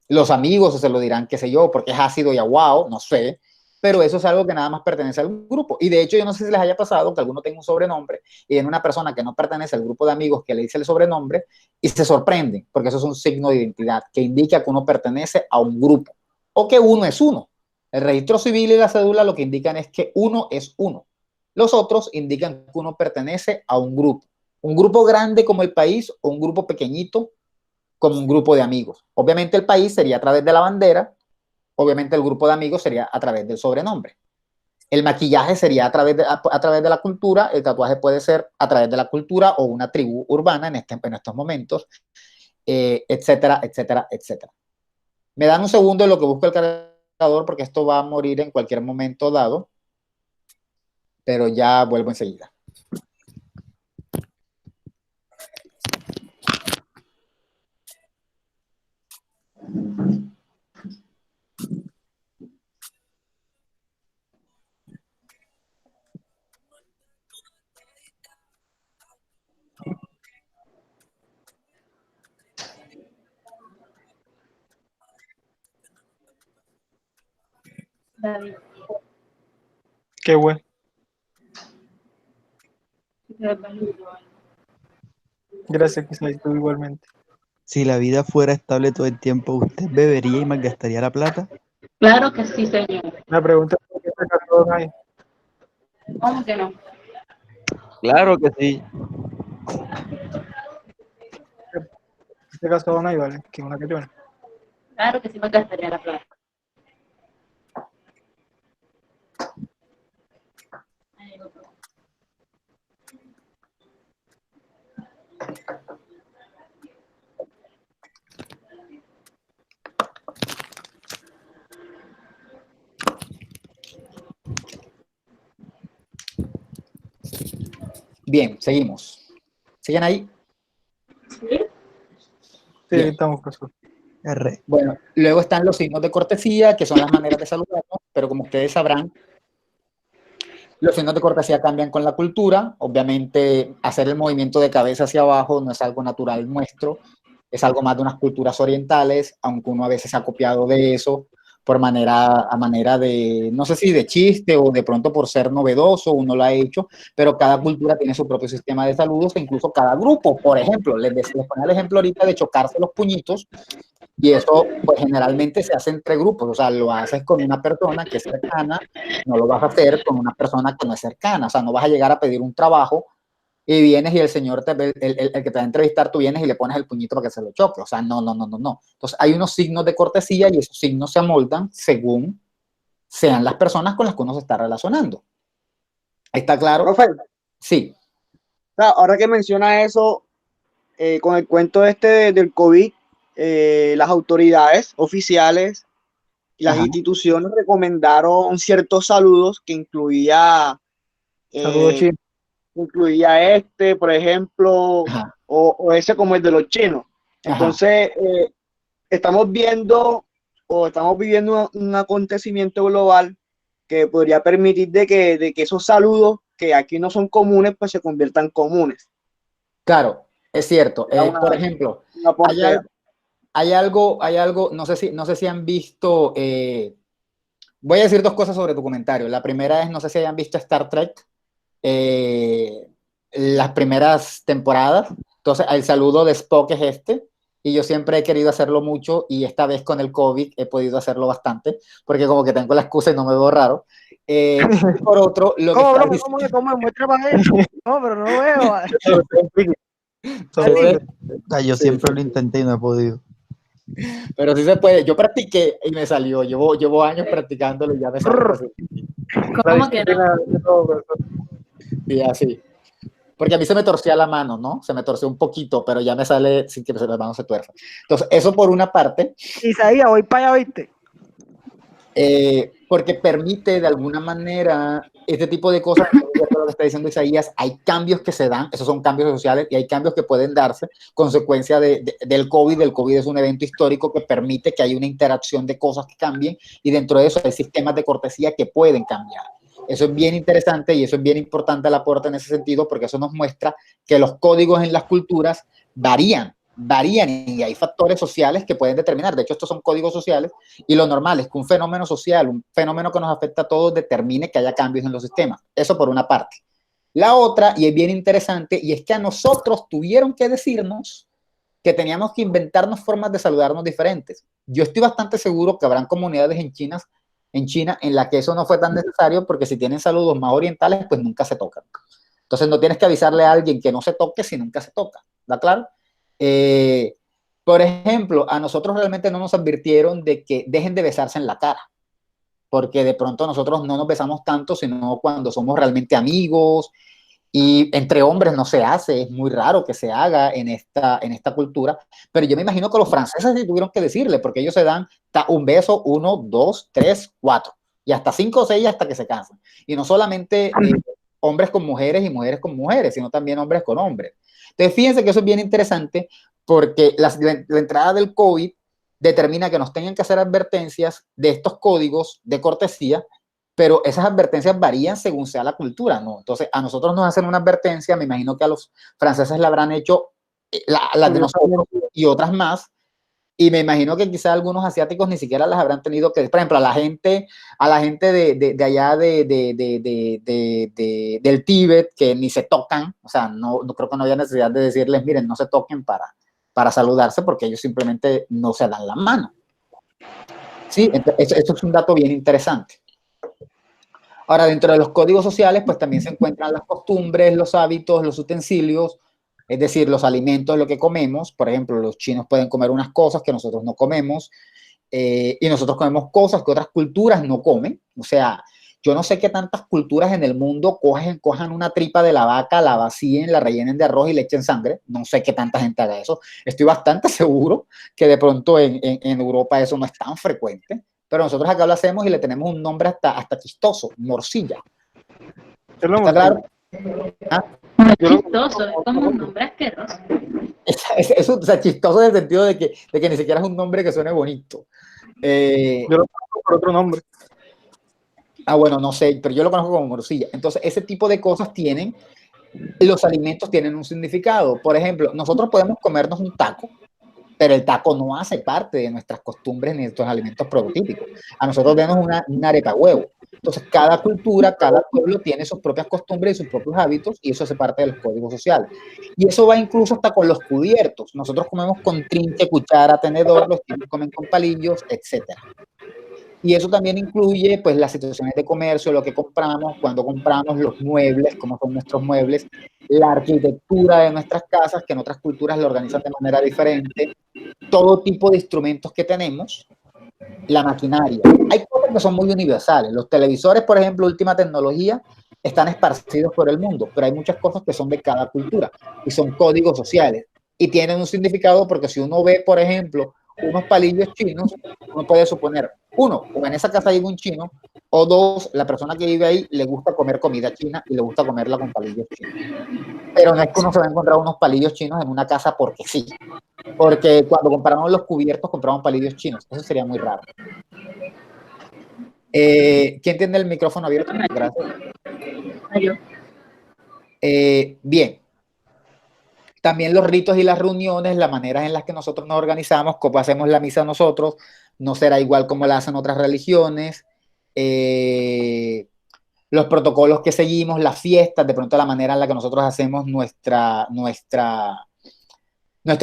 A: los amigos, o se lo dirán, qué sé yo, porque es ácido y aguao, no sé, pero eso es algo que nada más pertenece al grupo. Y de hecho, yo no sé si les haya pasado que alguno tenga un sobrenombre y en una persona que no pertenece al grupo de amigos que le dice el sobrenombre y se sorprende, porque eso es un signo de identidad que indica que uno pertenece a un grupo o que uno es uno. El registro civil y la cédula lo que indican es que uno es uno. Los otros indican que uno pertenece a un grupo grande como el país o un grupo pequeñito como un grupo de amigos. Obviamente el país sería a través de la bandera, obviamente el grupo de amigos sería a través del sobrenombre. El maquillaje sería a través de la cultura, el tatuaje puede ser a través de la cultura o una tribu urbana en estos momentos, etcétera, etcétera, etcétera. Me dan un segundo en lo que busco el cargador porque esto va a morir en cualquier momento dado, pero ya vuelvo enseguida.
G: David.
C: Qué bueno. Gracias, Kisai, tú igualmente.
B: Si la vida fuera estable todo el tiempo, ¿usted bebería y malgastaría la plata?
G: Claro que sí, señor.
C: La pregunta es ¿por qué se casó Donay?
G: ¿Cómo que no?
B: Claro que sí.
C: Se casó Donay, vale, que es una cachona.
G: Claro que sí me gastaría la plata.
A: Bien, seguimos. ¿Siguen ahí?
G: ¿Sí?
C: Sí,
A: Bien.
C: estamos casados.
B: R.
A: Bueno, luego están los signos de cortesía, que son las maneras de saludarnos, pero como ustedes sabrán, los signos de cortesía cambian con la cultura. Obviamente, hacer el movimiento de cabeza hacia abajo no es algo natural nuestro, es algo más de unas culturas orientales, aunque uno a veces ha copiado de eso por manera de, no sé si de chiste o de pronto por ser novedoso, uno lo ha hecho, pero cada cultura tiene su propio sistema de saludos e incluso cada grupo. Por ejemplo, les ponía el ejemplo ahorita de chocarse los puñitos, y eso pues generalmente se hace entre grupos, o sea, lo haces con una persona que es cercana, no lo vas a hacer con una persona que no es cercana, o sea, no vas a llegar a pedir un trabajo y vienes y el señor, el que te va a entrevistar, tú vienes y le pones el puñito para que se lo choque, o sea, no. Entonces hay unos signos de cortesía y esos signos se amoldan según sean las personas con las que uno se está relacionando. ¿Está claro?
F: Profe,
A: Sí.
F: ahora que menciona eso, con el cuento del COVID, las autoridades oficiales y las
A: Ajá.
F: instituciones recomendaron ciertos saludos que
C: Saludos, chicos.
F: incluía por ejemplo, o ese como el de los chinos. Entonces, estamos viviendo un acontecimiento global que podría permitir de que esos saludos que aquí no son comunes, pues se conviertan comunes.
A: Claro, es cierto. Por ejemplo, hay algo, no sé si han visto, voy a decir dos cosas sobre tu comentario. La primera es, no sé si hayan visto Star Trek, las primeras temporadas. Entonces, el saludo de Spock es este, y yo siempre he querido hacerlo mucho, y esta vez con el COVID he podido hacerlo bastante, porque como que tengo la excusa y no me veo raro. Por otro, lo que está diciendo...
D: ¿Cómo? Muestra para eso. No, pero no lo veo.
A: Entonces,
B: Yo siempre lo intenté y no he podido.
A: pero sí se puede. Yo practiqué y me salió. Llevo años practicándolo y ya me salió.
G: ¿Cómo que no?
A: Y así. porque a mí se me torcía la mano, ¿no? Se me torció un poquito, pero ya me sale sin que la mano se tuerza. Entonces, eso por una parte.
D: Isaías, voy para allá, ¿oíste?
A: Porque permite de alguna manera este tipo de cosas, lo que está diciendo Isaías, hay cambios que se dan, esos son cambios sociales, y hay cambios que pueden darse consecuencia del COVID. El COVID es un evento histórico que permite que haya una interacción de cosas que cambien, y dentro de eso hay sistemas de cortesía que pueden cambiar. Eso es bien interesante y eso es bien importante el aporte en ese sentido, porque eso nos muestra que los códigos en las culturas varían y hay factores sociales que pueden determinar. De hecho, estos son códigos sociales, y lo normal es que un fenómeno social, un fenómeno que nos afecta a todos, determine que haya cambios en los sistemas. Eso por una parte. La otra, y es bien interesante, y es que a nosotros tuvieron que decirnos que teníamos que inventarnos formas de saludarnos diferentes. Yo estoy bastante seguro que habrán comunidades en China en la que eso no fue tan necesario, porque si tienen saludos más orientales, pues nunca se tocan. Entonces no tienes que avisarle a alguien que no se toque si nunca se toca. ¿Está claro? Por ejemplo, a nosotros realmente no nos advirtieron de que dejen de besarse en la cara, porque de pronto nosotros no nos besamos tanto, sino cuando somos realmente amigos, y entre hombres no se hace, es muy raro que se haga en esta cultura, pero yo me imagino que los franceses sí tuvieron que decirle, porque ellos se dan un beso, 1, 2, 3, 4, y hasta 5 o 6 hasta que se cansan. Y no solamente hombres con mujeres y mujeres con mujeres, sino también hombres con hombres. Entonces, fíjense que eso es bien interesante, porque la entrada del COVID determina que nos tengan que hacer advertencias de estos códigos de cortesía, pero esas advertencias varían según sea la cultura, ¿no? Entonces, a nosotros nos hacen una advertencia, me imagino que a los franceses la habrán hecho, las de nosotros y otras más, y me imagino que quizá algunos asiáticos ni siquiera las habrán tenido que, por ejemplo, a la gente de allá del Tíbet, que ni se tocan, o sea, no creo que no haya necesidad de decirles, miren, no se toquen para saludarse, porque ellos simplemente no se dan la mano. Sí, eso es un dato bien interesante. Ahora, dentro de los códigos sociales, pues también se encuentran las costumbres, los hábitos, los utensilios, es decir, los alimentos, lo que comemos. Por ejemplo, los chinos pueden comer unas cosas que nosotros no comemos, y nosotros comemos cosas que otras culturas no comen. O sea, yo no sé qué tantas culturas en el mundo cojan una tripa de la vaca, la vacíen, la rellenen de arroz y le echen sangre. No sé qué tanta gente haga eso. Estoy bastante seguro que de pronto en Europa eso no es tan frecuente. Pero nosotros acá lo hacemos y le tenemos un nombre hasta chistoso, morcilla. ¿Está claro?
G: ¿Ah? No es chistoso, es como un nombre asqueroso.
A: O sea, chistoso en el sentido de que ni siquiera es un nombre que suene bonito.
C: Yo lo conozco por otro nombre.
A: Bueno, no sé, pero yo lo conozco como morcilla. Entonces, ese tipo de cosas los alimentos tienen un significado. Por ejemplo, nosotros podemos comernos un taco, pero el taco no hace parte de nuestras costumbres ni de nuestros alimentos prototípicos. A nosotros tenemos una arepa huevo. Entonces, cada cultura, cada pueblo tiene sus propias costumbres y sus propios hábitos, y eso hace parte de los códigos sociales. Y eso va incluso hasta con los cubiertos. Nosotros comemos con trinche, cuchara, tenedor, los chinos comen con palillos, etc. Y eso también incluye, pues, las situaciones de comercio, lo que compramos, cuando compramos los muebles, cómo son nuestros muebles, la arquitectura de nuestras casas, que en otras culturas lo organizan de manera diferente, todo tipo de instrumentos que tenemos, la maquinaria. Hay cosas que son muy universales. Los televisores, por ejemplo, última tecnología, están esparcidos por el mundo, pero hay muchas cosas que son de cada cultura y son códigos sociales y tienen un significado, porque si uno ve, por ejemplo, unos palillos chinos, uno puede suponer, uno, o en esa casa vive un chino, o dos, la persona que vive ahí le gusta comer comida china y le gusta comerla con palillos chinos. Pero no es que uno se va a encontrar unos palillos chinos en una casa porque sí. Porque cuando compramos los cubiertos, compramos palillos chinos. Eso sería muy raro. ¿Quién tiene el micrófono abierto? Gracias. Bien. También los ritos y las reuniones, las maneras en las que nosotros nos organizamos, como hacemos la misa nosotros, no será igual como la hacen otras religiones. Los protocolos que seguimos, las fiestas, de pronto la manera en la que nosotros hacemos nuestros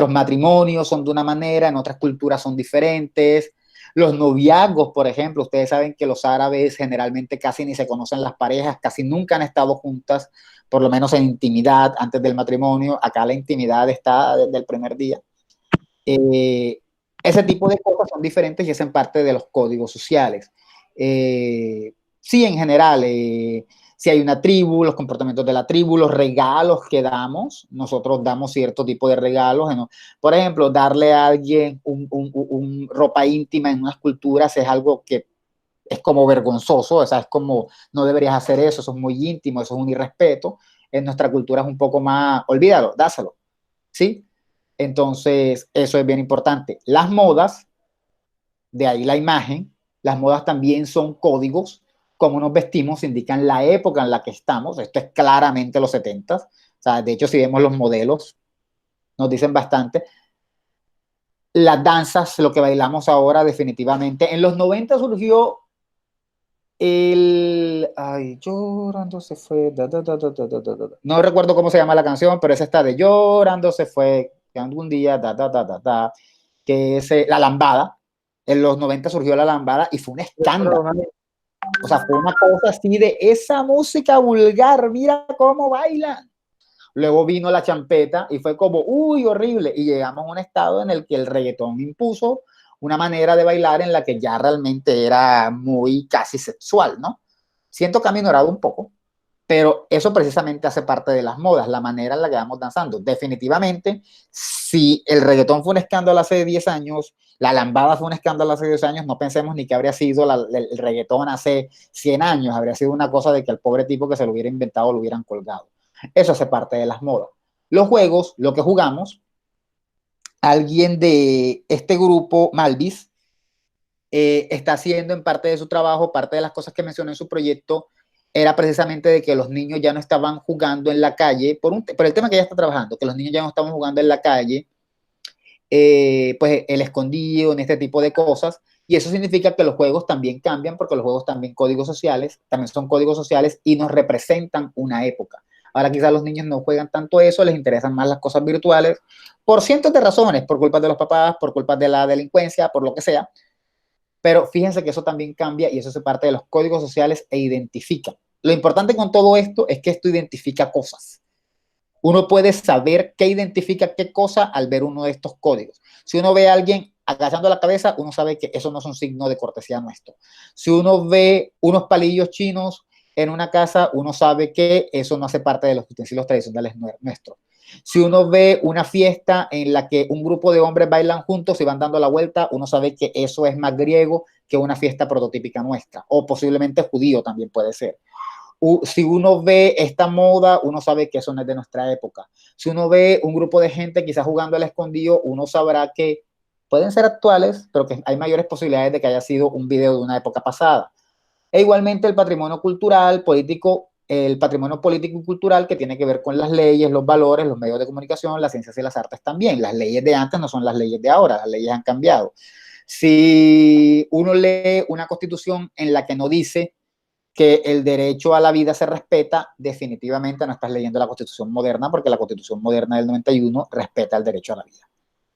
A: matrimonios son de una manera, en otras culturas son diferentes. Los noviazgos, por ejemplo, ustedes saben que los árabes generalmente casi ni se conocen las parejas, casi nunca han estado juntas, por lo menos en intimidad antes del matrimonio. Acá la intimidad está desde el primer día. Ese tipo de cosas son diferentes y hacen parte de los códigos sociales. Sí, en general, si hay una tribu, los comportamientos de la tribu, los regalos que damos. Nosotros damos cierto tipo de regalos. ¿No? Por ejemplo, darle a alguien un ropa íntima en unas culturas es algo que es como vergonzoso, o sea, es como, no deberías hacer eso, eso es muy íntimo, eso es un irrespeto. En nuestra cultura es un poco más, olvídalo, dáselo, ¿sí? Entonces, eso es bien importante. Las modas, de ahí la imagen, las modas también son códigos, como nos vestimos, indican la época en la que estamos, esto es claramente los 70s, o sea, de hecho, si vemos los modelos, nos dicen bastante. Las danzas, lo que bailamos ahora, definitivamente. En los 90 surgió ay, llorando se fue, no recuerdo cómo se llama la canción, pero esa está de llorando se fue, que algún día, que es la lambada. En los 90 surgió la lambada y fue un escándalo. O sea, fue una cosa así de esa música vulgar, mira cómo bailan. Luego vino la champeta y fue como, uy, horrible. Y llegamos a un estado en el que el reggaetón impuso una manera de bailar en la que ya realmente era muy casi sexual, ¿no? Siento que ha minorado un poco, pero eso precisamente hace parte de las modas, la manera en la que vamos danzando. Definitivamente, si el reggaetón fue un escándalo hace 10 años, la lambada fue un escándalo hace 10 años, no pensemos ni que habría sido el reggaetón hace 100 años, habría sido una cosa de que al pobre tipo que se lo hubiera inventado lo hubieran colgado. Eso hace parte de las modas. Los juegos, lo que jugamos, alguien de este grupo, Malvis, está haciendo en parte de su trabajo, parte de las cosas que mencionó en su proyecto, era precisamente de que los niños ya no estaban jugando en la calle, por el tema que ella está trabajando, que los niños ya no estaban jugando en la calle, pues el escondido, en este tipo de cosas, y eso significa que los juegos también cambian, porque los juegos también códigos sociales, también son códigos sociales y nos representan una época. Ahora quizás los niños no juegan tanto eso, les interesan más las cosas virtuales, por cientos de razones, por culpa de los papás, por culpa de la delincuencia, por lo que sea, pero fíjense que eso también cambia y eso es parte de los códigos sociales e identifica. Lo importante con todo esto es que esto identifica cosas. Uno puede saber qué identifica qué cosa al ver uno de estos códigos. Si uno ve a alguien agachando la cabeza, uno sabe que eso no es un signo de cortesía nuestro. Si uno ve unos palillos chinos en una casa, uno sabe que eso no hace parte de los utensilios tradicionales nuestros. Si uno ve una fiesta en la que un grupo de hombres bailan juntos y van dando la vuelta, uno sabe que eso es más griego que una fiesta prototípica nuestra, o posiblemente judío también puede ser. Si uno ve esta moda, uno sabe que eso no es de nuestra época. Si uno ve un grupo de gente quizás jugando al escondido, uno sabrá que pueden ser actuales, pero que hay mayores posibilidades de que haya sido un video de una época pasada. E igualmente el patrimonio cultural, político, el patrimonio político y cultural que tiene que ver con las leyes, los valores, los medios de comunicación, las ciencias y las artes también. Las leyes de antes no son las leyes de ahora, las leyes han cambiado. Si uno lee una constitución en la que no dice que el derecho a la vida se respeta, definitivamente no estás leyendo la Constitución moderna, porque la Constitución moderna del 91 respeta el derecho a la vida.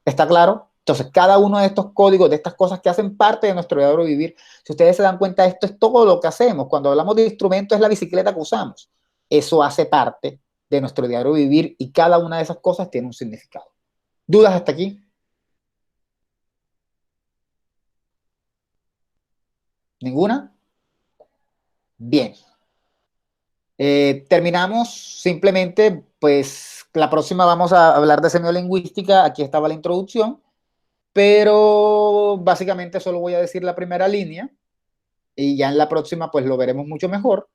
A: ¿Está claro? Entonces, cada uno de estos códigos, de estas cosas que hacen parte de nuestro diario vivir, si ustedes se dan cuenta, esto es todo lo que hacemos. Cuando hablamos de instrumentos, es la bicicleta que usamos. Eso hace parte de nuestro diario vivir y cada una de esas cosas tiene un significado. ¿Dudas hasta aquí? ¿Ninguna? Bien. Terminamos simplemente, pues la próxima vamos a hablar de semiolingüística, aquí estaba la introducción, pero básicamente solo voy a decir la primera línea y ya en la próxima pues lo veremos mucho mejor.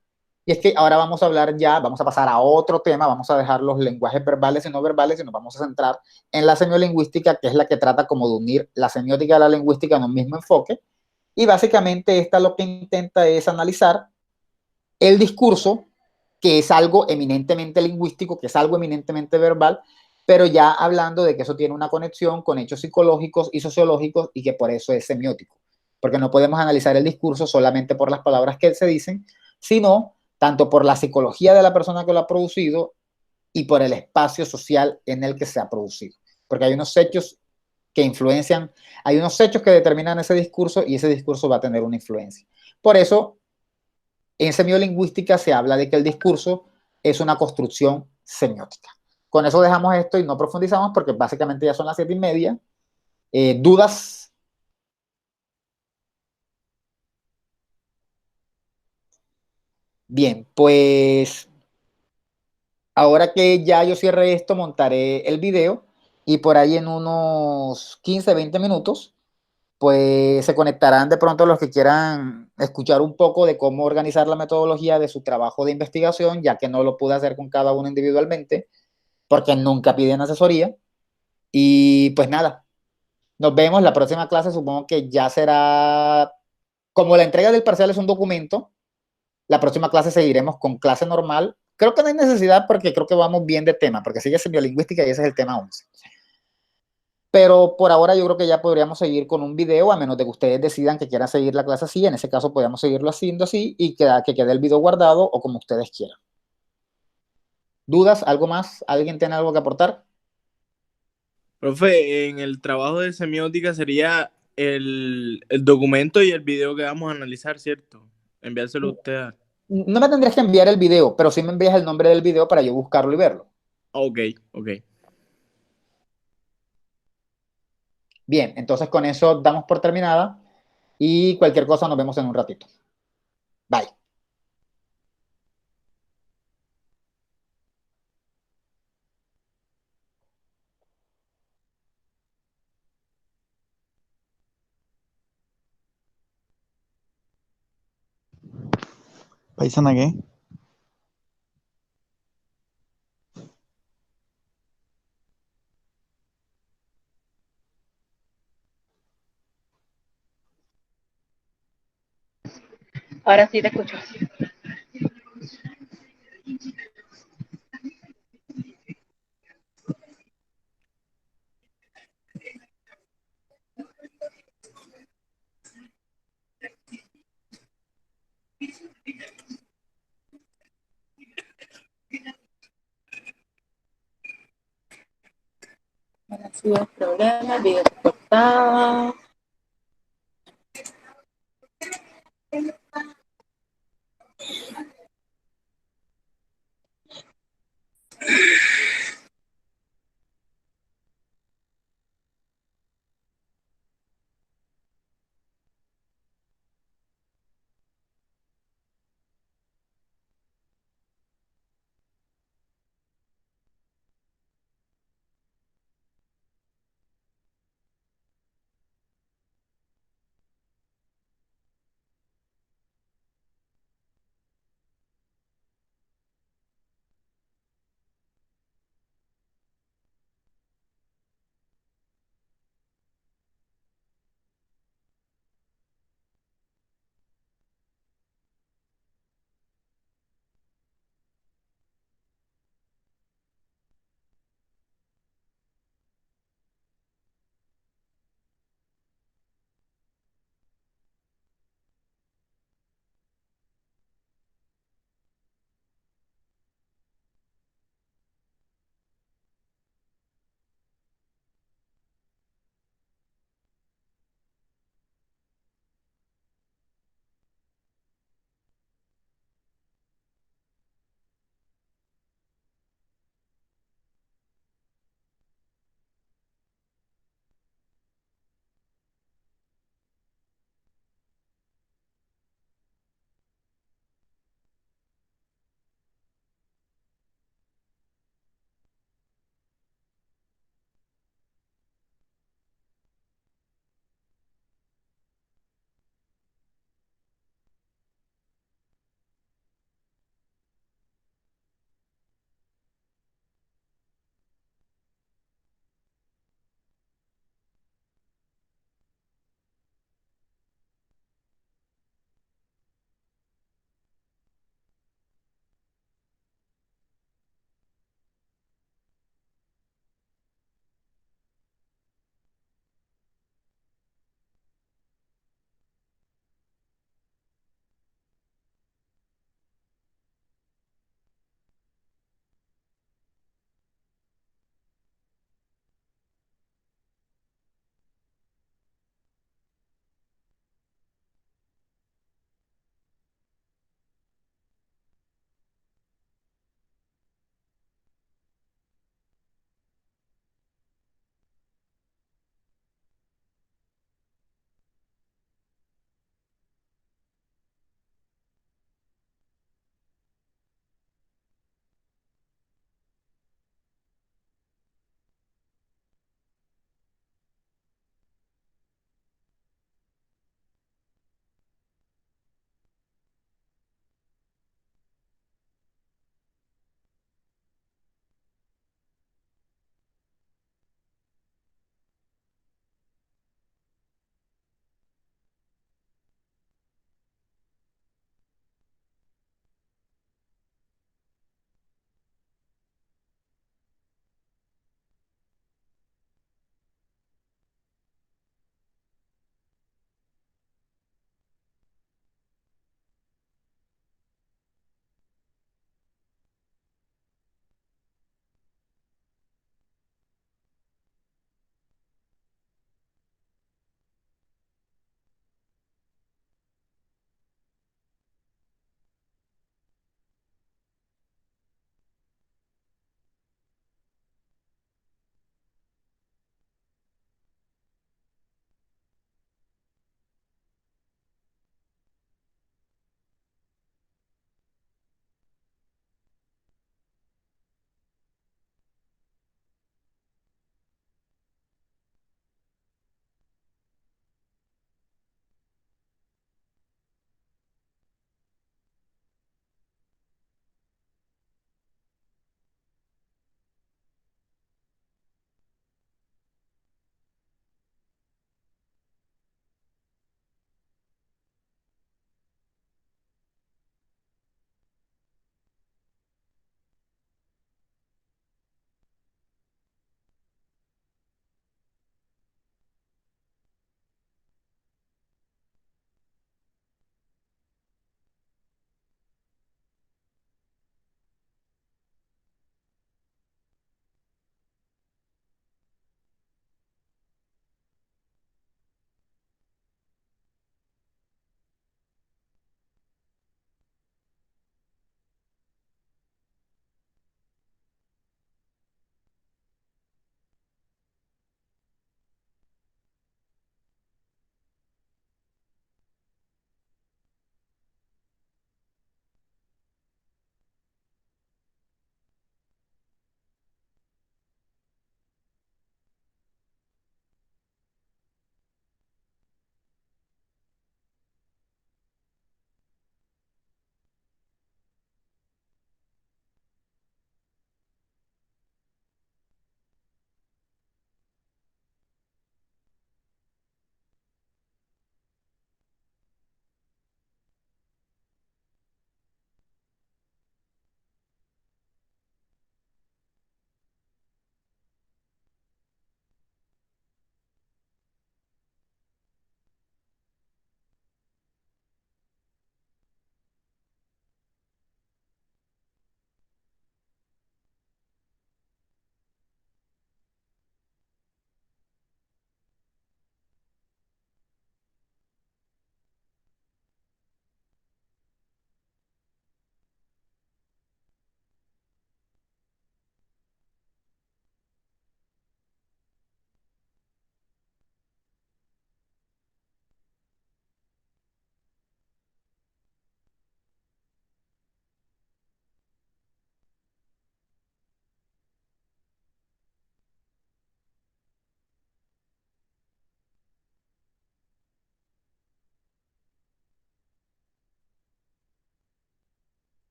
A: Y es que ahora vamos a hablar ya, vamos a pasar a otro tema, vamos a dejar los lenguajes verbales y no verbales y nos vamos a centrar en la semiolingüística, que es la que trata como de unir la semiótica y la lingüística en un mismo enfoque. Y básicamente esta lo que intenta es analizar el discurso, que es algo eminentemente lingüístico, que es algo eminentemente verbal, pero ya hablando de que eso tiene una conexión con hechos psicológicos y sociológicos y que por eso es semiótico, porque no podemos analizar el discurso solamente por las palabras que se dicen, sino tanto por la psicología de la persona que lo ha producido y por el espacio social en el que se ha producido, porque hay unos hechos que influencian, hay unos hechos que determinan ese discurso y ese discurso va a tener una influencia. Por eso, en semiolingüística se habla de que el discurso es una construcción semiótica. Con eso dejamos esto y no profundizamos porque básicamente ya son las 7:30. ¿Dudas? Bien, pues ahora que ya yo cierre esto, montaré el video y por ahí en unos 15, 20 minutos, pues se conectarán de pronto los que quieran escuchar un poco de cómo organizar la metodología de su trabajo de investigación, ya que no lo pude hacer con cada uno individualmente, porque nunca piden asesoría. Y pues nada, nos vemos la próxima clase, supongo que ya será, como la entrega del parcial es un documento, la próxima clase seguiremos con clase normal. Creo que no hay necesidad porque creo que vamos bien de tema, porque sigue semiolingüística y ese es el tema 11. Pero por ahora yo creo que ya podríamos seguir con un video, a menos de que ustedes decidan que quieran seguir la clase así. En ese caso podríamos seguirlo haciendo así y que quede el video guardado o como ustedes quieran. ¿Dudas? ¿Algo más? ¿Alguien tiene algo que aportar?
H: Profe, en el trabajo de semiótica sería el documento y el video que vamos a analizar, ¿cierto? Enviárselo a usted.
A: No me tendrías que enviar el video, pero sí me envías el nombre del video para yo buscarlo y verlo.
H: Ok, ok.
A: Bien, entonces con eso damos por terminada y cualquier cosa nos vemos en un ratito. Bye.
B: ¿Paisana qué?
G: Ahora sí te escucho. Ha sido el problema, video cortado.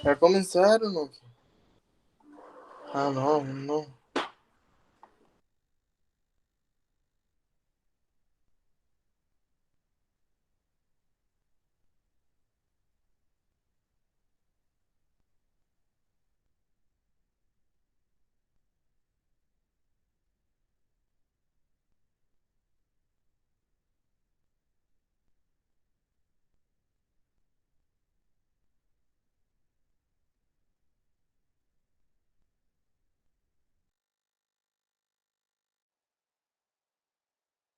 H: ¿Ya comenzaron o qué? Ah, no, no.